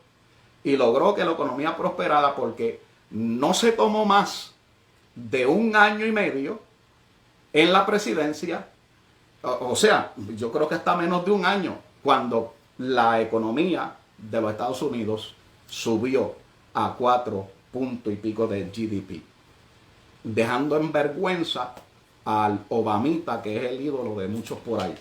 y logró que la economía prosperara, porque no se tomó más de 1 año y medio en la presidencia, o sea, yo creo que hasta menos de 1 año, cuando la economía de los Estados Unidos subió a 4 puntos y pico de GDP, dejando en vergüenza al Obamita, que es el ídolo de muchos por ahí.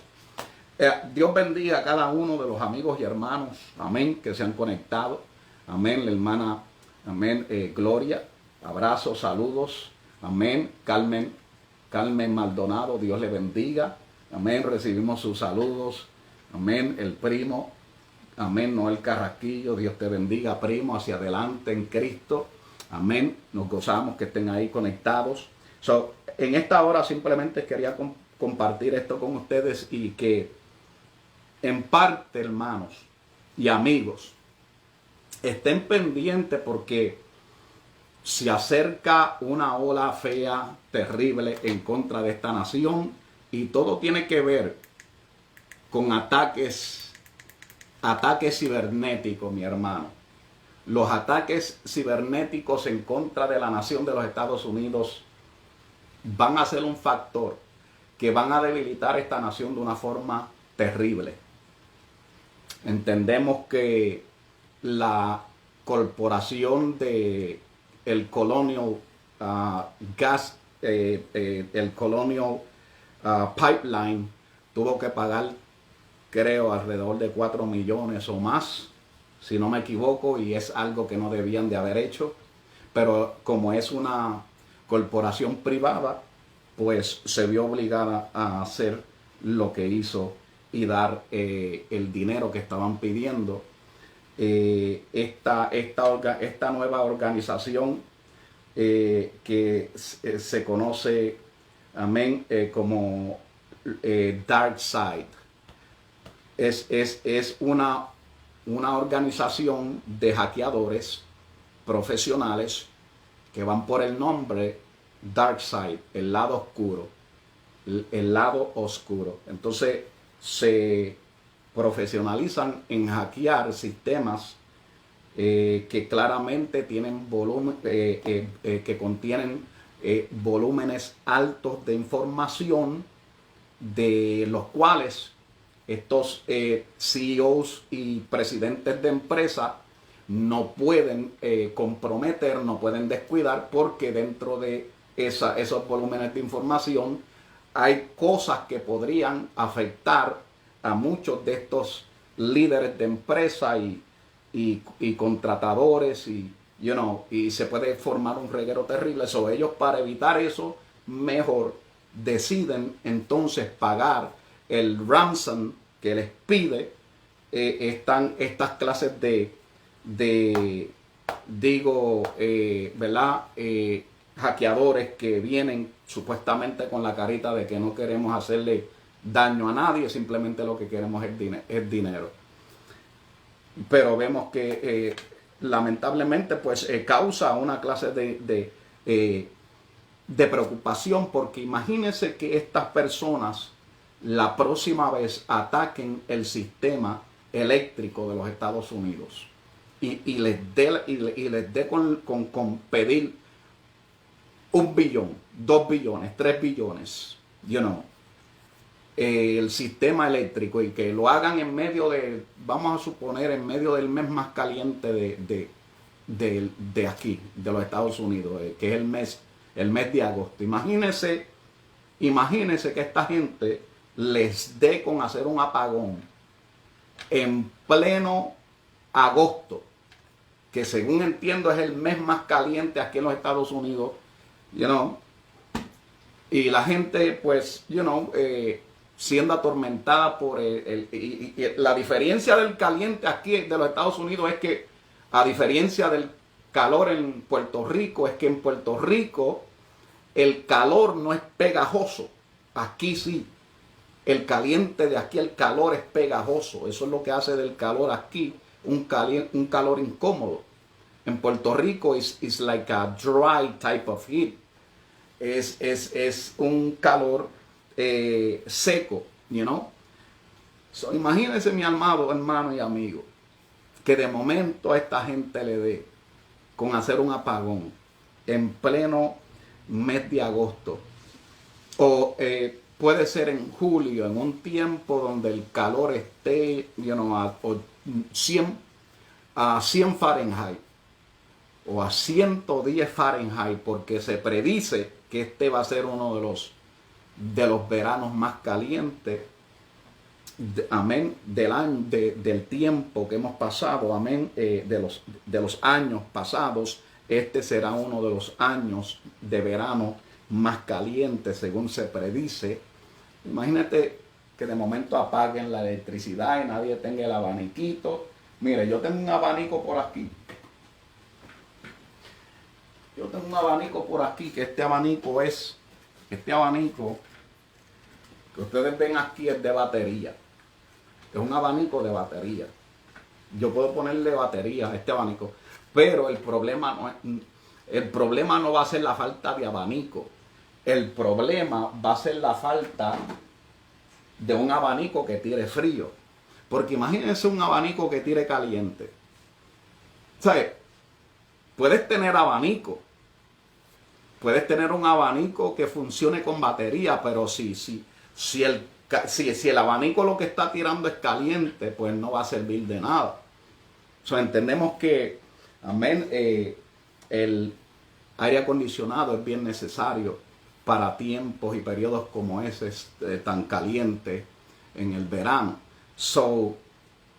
Dios bendiga a cada uno de los amigos y hermanos, amén, que se han conectado. Amén, la hermana, amén, Gloria, abrazos, saludos, amén. Carmen Maldonado, Dios le bendiga, amén, recibimos sus saludos, amén. El primo, amén, Noel Carrasquillo, Dios te bendiga, primo, hacia adelante en Cristo, amén. Nos gozamos que estén ahí conectados. En esta hora simplemente quería compartir esto con ustedes y que en parte, hermanos y amigos, estén pendientes, porque se acerca una ola fea, terrible en contra de esta nación, y todo tiene que ver con ataques cibernéticos, mi hermano. Los ataques cibernéticos en contra de la nación de los Estados Unidos van a ser un factor que van a debilitar esta nación de una forma terrible. Entendemos que la corporación de el Colonial Gas, el Colonial Pipeline, tuvo que pagar, creo, alrededor de 4 millones o más, si no me equivoco, y es algo que no debían de haber hecho. Pero como es una corporación privada, pues se vio obligada a hacer lo que hizo y dar el dinero que estaban pidiendo. Esta nueva organización que se conoce, amén, como DarkSide, es una organización de hackeadores profesionales que van por el nombre DarkSide, el lado oscuro, el lado oscuro. Entonces se profesionalizan en hackear sistemas que claramente tienen volumen, que contienen volúmenes altos de información, de los cuales estos CEOs y presidentes de empresas no pueden comprometer, no pueden descuidar, porque dentro de esos volúmenes de información hay cosas que podrían afectar a muchos de estos líderes de empresa y contratadores y se puede formar un reguero terrible. So, ellos, para evitar eso, mejor deciden entonces pagar el ransom que les pide estas clases ¿verdad? Hackeadores que vienen supuestamente con la carita de que no queremos hacerle daño a nadie, simplemente lo que queremos es dinero. Pero vemos que lamentablemente pues causa una clase de preocupación, porque imagínense que estas personas la próxima vez ataquen el sistema eléctrico de los Estados Unidos y les dé con pedir 1 billón, 2 billones, 3 billones, el sistema eléctrico, y que lo hagan en medio vamos a suponer, en medio del mes más caliente de aquí, de los Estados Unidos, que es el mes de agosto. Imagínense que esta gente les dé con hacer un apagón en pleno agosto, que según entiendo es el mes más caliente aquí en los Estados Unidos, y la gente pues, siendo atormentada por la diferencia del caliente aquí de los Estados Unidos es que, a diferencia del calor en Puerto Rico, es que en Puerto Rico el calor no es pegajoso. Aquí sí, el caliente de aquí, el calor es pegajoso. Eso es lo que hace del calor aquí un calor incómodo. En Puerto Rico it's like a dry type of heat. Es un calor seco, So, imagínense, mi amado hermano y amigo, que de momento a esta gente le dé con hacer un apagón en pleno mes de agosto, o puede ser en julio, en un tiempo donde el calor esté a 100 Fahrenheit o a 110 Fahrenheit, porque se predice que este va a ser uno de los veranos más calientes, amén, del tiempo que hemos pasado, amén, de los años pasados. Este será uno de los años de verano más calientes, según se predice. Imagínate que de momento apaguen la electricidad y nadie tenga el abaniquito. Mire, yo tengo un abanico por aquí. Yo tengo un abanico por aquí, que este abanico que ustedes ven aquí es de batería. Es un abanico de batería. Yo puedo ponerle batería a este abanico, pero el problema no va a ser la falta de abanico. El problema va a ser la falta de un abanico que tire frío. Porque imagínense un abanico que tire caliente. ¿Sabes? Puedes tener abanico. Puedes tener un abanico que funcione con batería, pero si el abanico lo que está tirando es caliente, pues no va a servir de nada. Entendemos que, amén, el aire acondicionado es bien necesario para tiempos y periodos como ese tan caliente en el verano.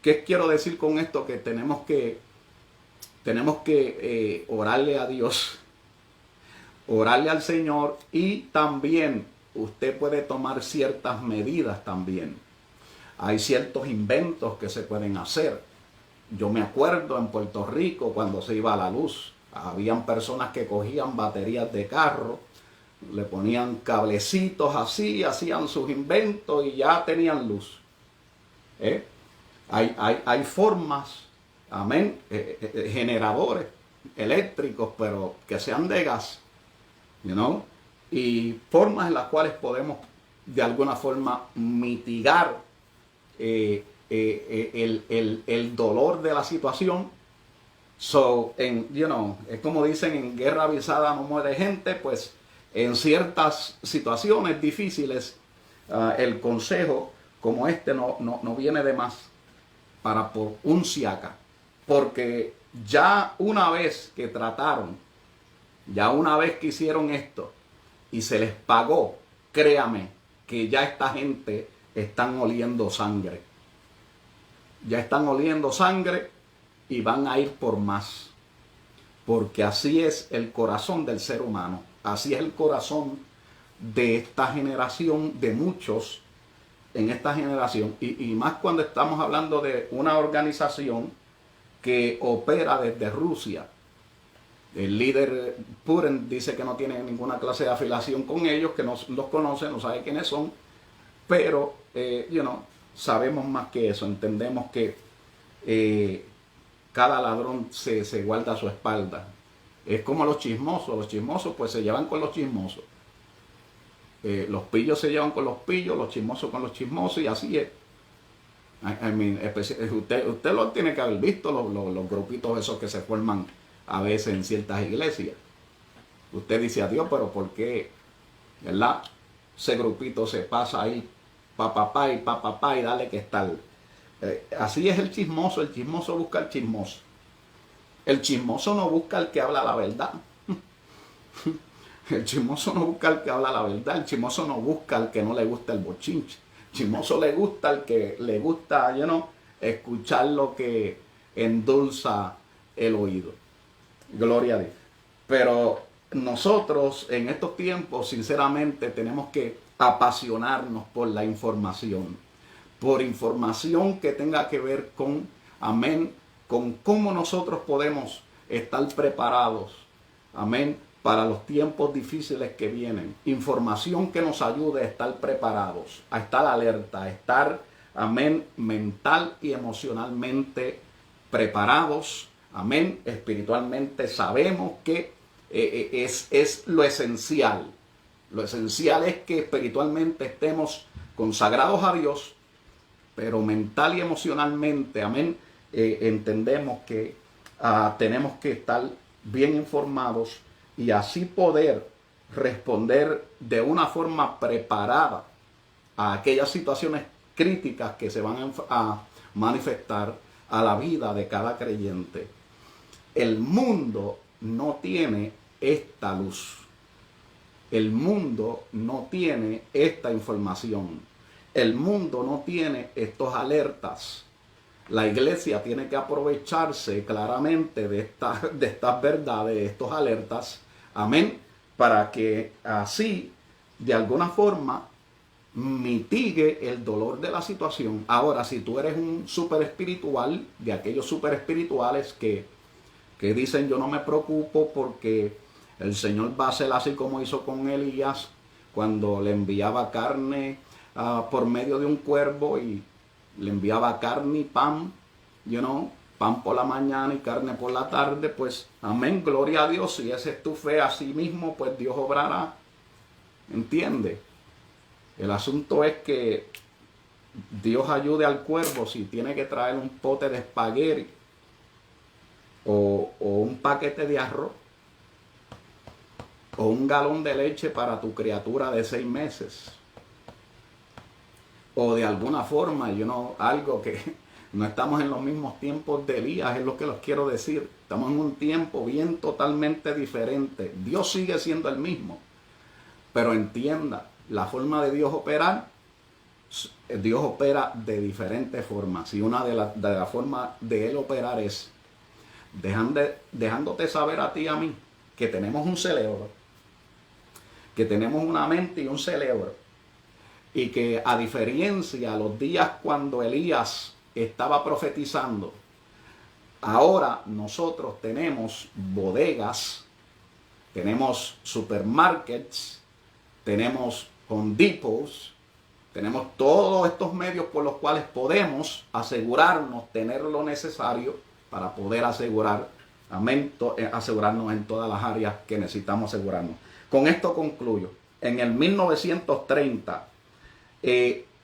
¿Qué quiero decir con esto? Que tenemos que orarle a Dios, orarle al Señor, y también usted puede tomar ciertas medidas también. Hay ciertos inventos que se pueden hacer. Yo me acuerdo en Puerto Rico cuando se iba la luz, habían personas que cogían baterías de carro, le ponían cablecitos así, hacían sus inventos y ya tenían luz. Hay formas, amén, generadores eléctricos, pero que sean de gas, y formas en las cuales podemos de alguna forma mitigar el dolor de la situación. Es como dicen, en guerra avisada no muere gente. Pues en ciertas situaciones difíciles, el consejo como este no viene de más para por un siaca, porque ya una vez que trataron, ya una vez que hicieron esto y se les pagó, créame que ya esta gente están oliendo sangre. Ya están oliendo sangre y van a ir por más. Porque así es el corazón del ser humano. Así es el corazón de esta generación, de muchos en esta generación. Y más cuando estamos hablando de una organización que opera desde Rusia. El líder Putin dice que no tiene ninguna clase de afiliación con ellos, que no los conoce, no sabe quiénes son. Pero, sabemos más que eso. Entendemos que cada ladrón se guarda a su espalda. Es como los chismosos pues se llevan con los chismosos. Los pillos se llevan con los pillos, los chismosos con los chismosos, y así es. Usted lo tiene que haber visto, los grupitos esos que se forman a veces en ciertas iglesias. Usted dice a Dios, pero ¿por qué? ¿Verdad? Ese grupito se pasa ahí, papá y dale que está. Así es el chismoso busca al chismoso. El chismoso no busca al que habla la verdad. El chismoso no busca al que habla la verdad. El chismoso no busca al que no le gusta el bochinche. El chismoso le gusta al que le gusta, escuchar lo que endulza el oído. Gloria a Dios. Pero nosotros en estos tiempos, sinceramente, tenemos que apasionarnos por la información. Por información que tenga que ver con, amén, con cómo nosotros podemos estar preparados, amén, para los tiempos difíciles que vienen. Información que nos ayude a estar preparados, a estar alerta, a estar, amén, mental y emocionalmente preparados, amén, espiritualmente. Sabemos que es lo esencial. Lo esencial es que espiritualmente estemos consagrados a Dios, pero mental y emocionalmente, amén, entendemos que tenemos que estar bien informados y así poder responder de una forma preparada a aquellas situaciones críticas que se van a manifestar a la vida de cada creyente. El mundo no tiene esta luz. El mundo no tiene esta información. El mundo no tiene estos alertas. La iglesia tiene que aprovecharse claramente de estas verdades, de estos alertas, amén, para que así, de alguna forma, mitigue el dolor de la situación. Ahora, si tú eres un super espiritual, de aquellos super espirituales que dicen yo no me preocupo porque el Señor va a hacer así como hizo con Elías, cuando le enviaba carne por medio de un cuervo y le enviaba carne y pan, pan por la mañana y carne por la tarde, pues amén, gloria a Dios. Si esa es tu fe, así mismo, pues Dios obrará. ¿Entiende? El asunto es que Dios ayude al cuervo si tiene que traer un pote de espagueti o un paquete de arroz o un galón de leche para tu criatura de 6 meses. O de alguna forma, algo que no estamos en los mismos tiempos de Elías, es lo que les quiero decir. Estamos en un tiempo bien totalmente diferente. Dios sigue siendo el mismo, pero entienda, la forma de Dios operar, Dios opera de diferentes formas. Y una de las formas de Él operar es dejándote saber a ti y a mí que tenemos un cerebro, que tenemos una mente y un cerebro, y que a diferencia de los días cuando Elías estaba profetizando, ahora nosotros tenemos bodegas, tenemos supermarkets, tenemos Home Depots, tenemos todos estos medios por los cuales podemos asegurarnos, tener lo necesario para poder asegurarnos en todas las áreas que necesitamos asegurarnos. Con esto concluyo. En el 1930,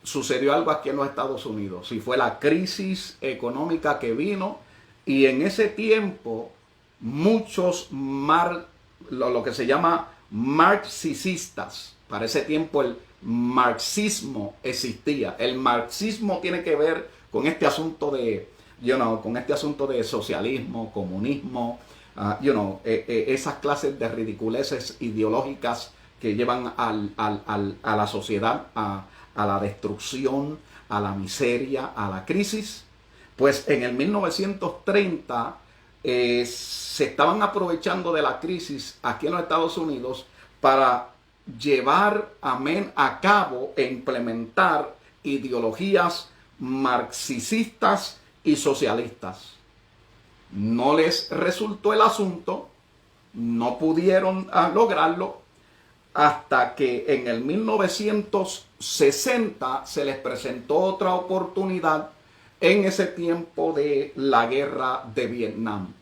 sucedió algo aquí en los Estados Unidos, y fue la crisis económica que vino, y en ese tiempo muchos lo que se llama marxistas, para ese tiempo el marxismo existía. El marxismo tiene que ver con este asunto de, con este asunto de socialismo, comunismo, esas clases de ridiculeces ideológicas que llevan a la sociedad a la destrucción, a la miseria, a la crisis. Pues en el 1930 se estaban aprovechando de la crisis aquí en los Estados Unidos para llevar a cabo e implementar ideologías marxistas y socialistas. No les resultó el asunto, no pudieron lograrlo, hasta que en el 1960 se les presentó otra oportunidad en ese tiempo de la guerra de Vietnam.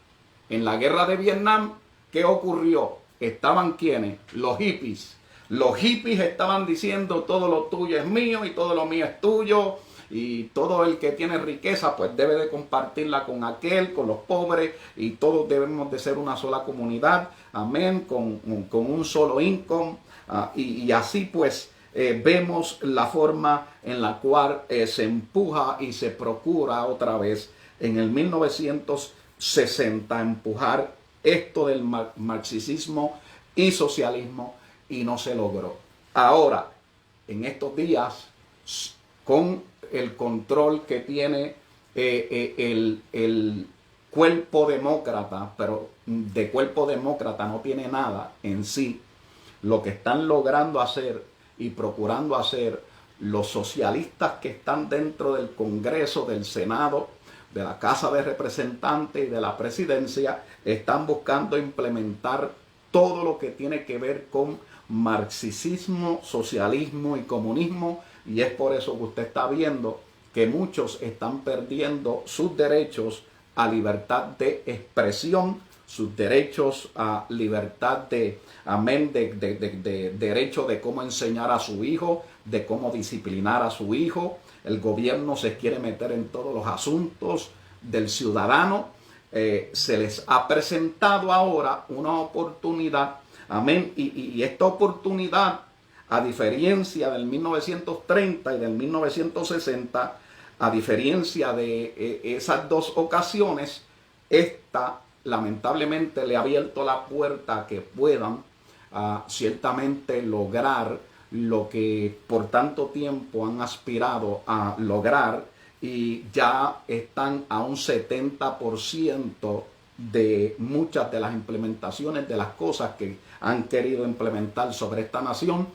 En la guerra de Vietnam, ¿qué ocurrió? Estaban ¿quiénes? Los hippies. Los hippies estaban diciendo todo lo tuyo es mío y todo lo mío es tuyo, y todo el que tiene riqueza pues debe de compartirla con aquel, con los pobres, y todos debemos de ser una sola comunidad, amén, con un solo income, y así pues vemos la forma en la cual se empuja y se procura otra vez en el 1960 empujar esto del marxismo y socialismo, y no se logró. Ahora, en estos días, con el control que tiene el cuerpo demócrata, pero de cuerpo demócrata no tiene nada en sí, lo que están logrando hacer y procurando hacer los socialistas que están dentro del Congreso, del Senado, de la Casa de Representantes y de la Presidencia, están buscando implementar todo lo que tiene que ver con marxismo, socialismo y comunismo, y es por eso que usted está viendo que muchos están perdiendo sus derechos a libertad de expresión, sus derechos a libertad de derecho de cómo enseñar a su hijo, de cómo disciplinar a su hijo. El gobierno se quiere meter en todos los asuntos del ciudadano. Se les ha presentado ahora una oportunidad, amén, y esta oportunidad, a diferencia del 1930 y del 1960, a diferencia de esas dos ocasiones, esta lamentablemente le ha abierto la puerta a que puedan ciertamente lograr lo que por tanto tiempo han aspirado a lograr, y ya están a un 70% de muchas de las implementaciones de las cosas que han querido implementar sobre esta nación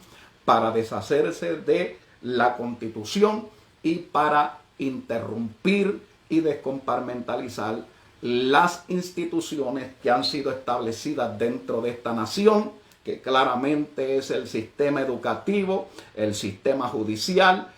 para deshacerse de la Constitución y para interrumpir y descompartimentalizar las instituciones que han sido establecidas dentro de esta nación, que claramente es el sistema educativo, el sistema judicial,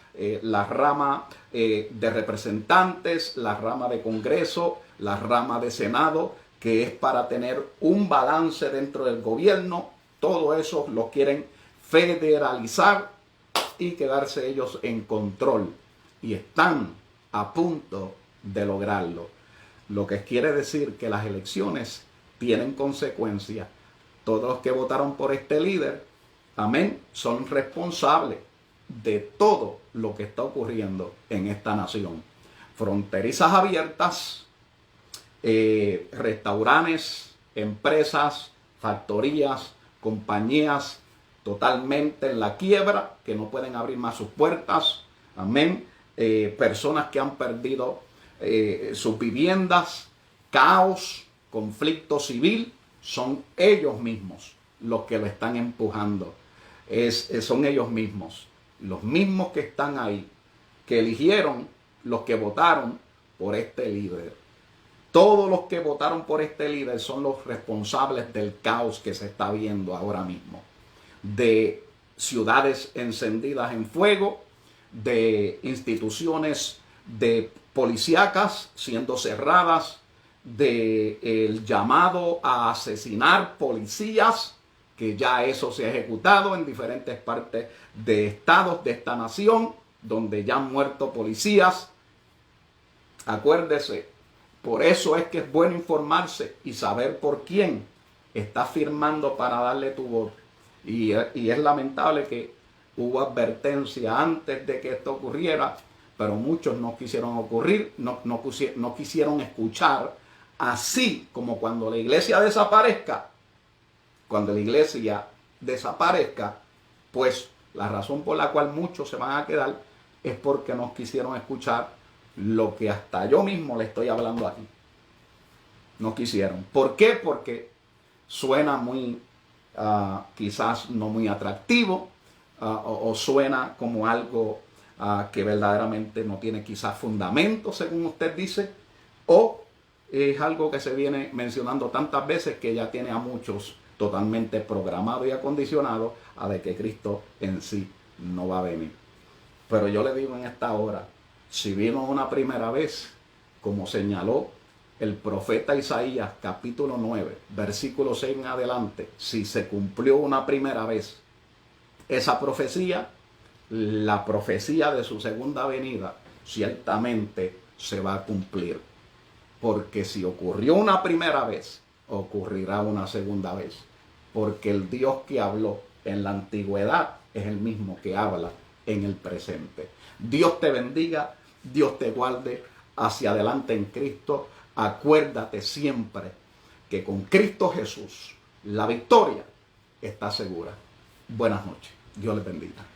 la rama de representantes, la rama de Congreso, la rama de Senado, que es para tener un balance dentro del gobierno. Todo eso lo quieren federalizar y quedarse ellos en control, y están a punto de lograrlo. Lo que quiere decir que las elecciones tienen consecuencias. Todos los que votaron por este líder, amén, son responsables de todo lo que está ocurriendo en esta nación. Fronterizas abiertas, restaurantes, empresas, factorías, compañías totalmente en la quiebra, que no pueden abrir más sus puertas, amén, personas que han perdido sus viviendas, caos, conflicto civil. Son ellos mismos los que lo están empujando. Son ellos mismos, los mismos que están ahí, que eligieron, los que votaron por este líder. Todos los que votaron por este líder son los responsables del caos que se está viendo ahora mismo. De ciudades encendidas en fuego, de instituciones de policíacas siendo cerradas, del llamado a asesinar policías, que ya eso se ha ejecutado en diferentes partes de estados de esta nación, donde ya han muerto policías. Acuérdese, por eso es que es bueno informarse y saber por quién está firmando para darle tu voto. Y es lamentable que hubo advertencia antes de que esto ocurriera, pero muchos no quisieron no quisieron escuchar, así como cuando la iglesia desaparezca, pues la razón por la cual muchos se van a quedar es porque no quisieron escuchar lo que hasta yo mismo le estoy hablando aquí. No quisieron. ¿Por qué? Porque suena muy, quizás no muy atractivo, o suena como algo que verdaderamente no tiene quizás fundamento, según usted dice, o es algo que se viene mencionando tantas veces que ya tiene a muchos totalmente programado y acondicionado a de que Cristo en sí no va a venir. Pero yo le digo en esta hora, si vino una primera vez, como señaló el profeta Isaías, capítulo 9, versículo 6 en adelante, si se cumplió una primera vez esa profecía, la profecía de su segunda venida ciertamente se va a cumplir. Porque si ocurrió una primera vez, ocurrirá una segunda vez. Porque el Dios que habló en la antigüedad es el mismo que habla en el presente. Dios te bendiga, Dios te guarde hacia adelante en Cristo. Acuérdate siempre que con Cristo Jesús la victoria está segura. Buenas noches. Dios les bendiga.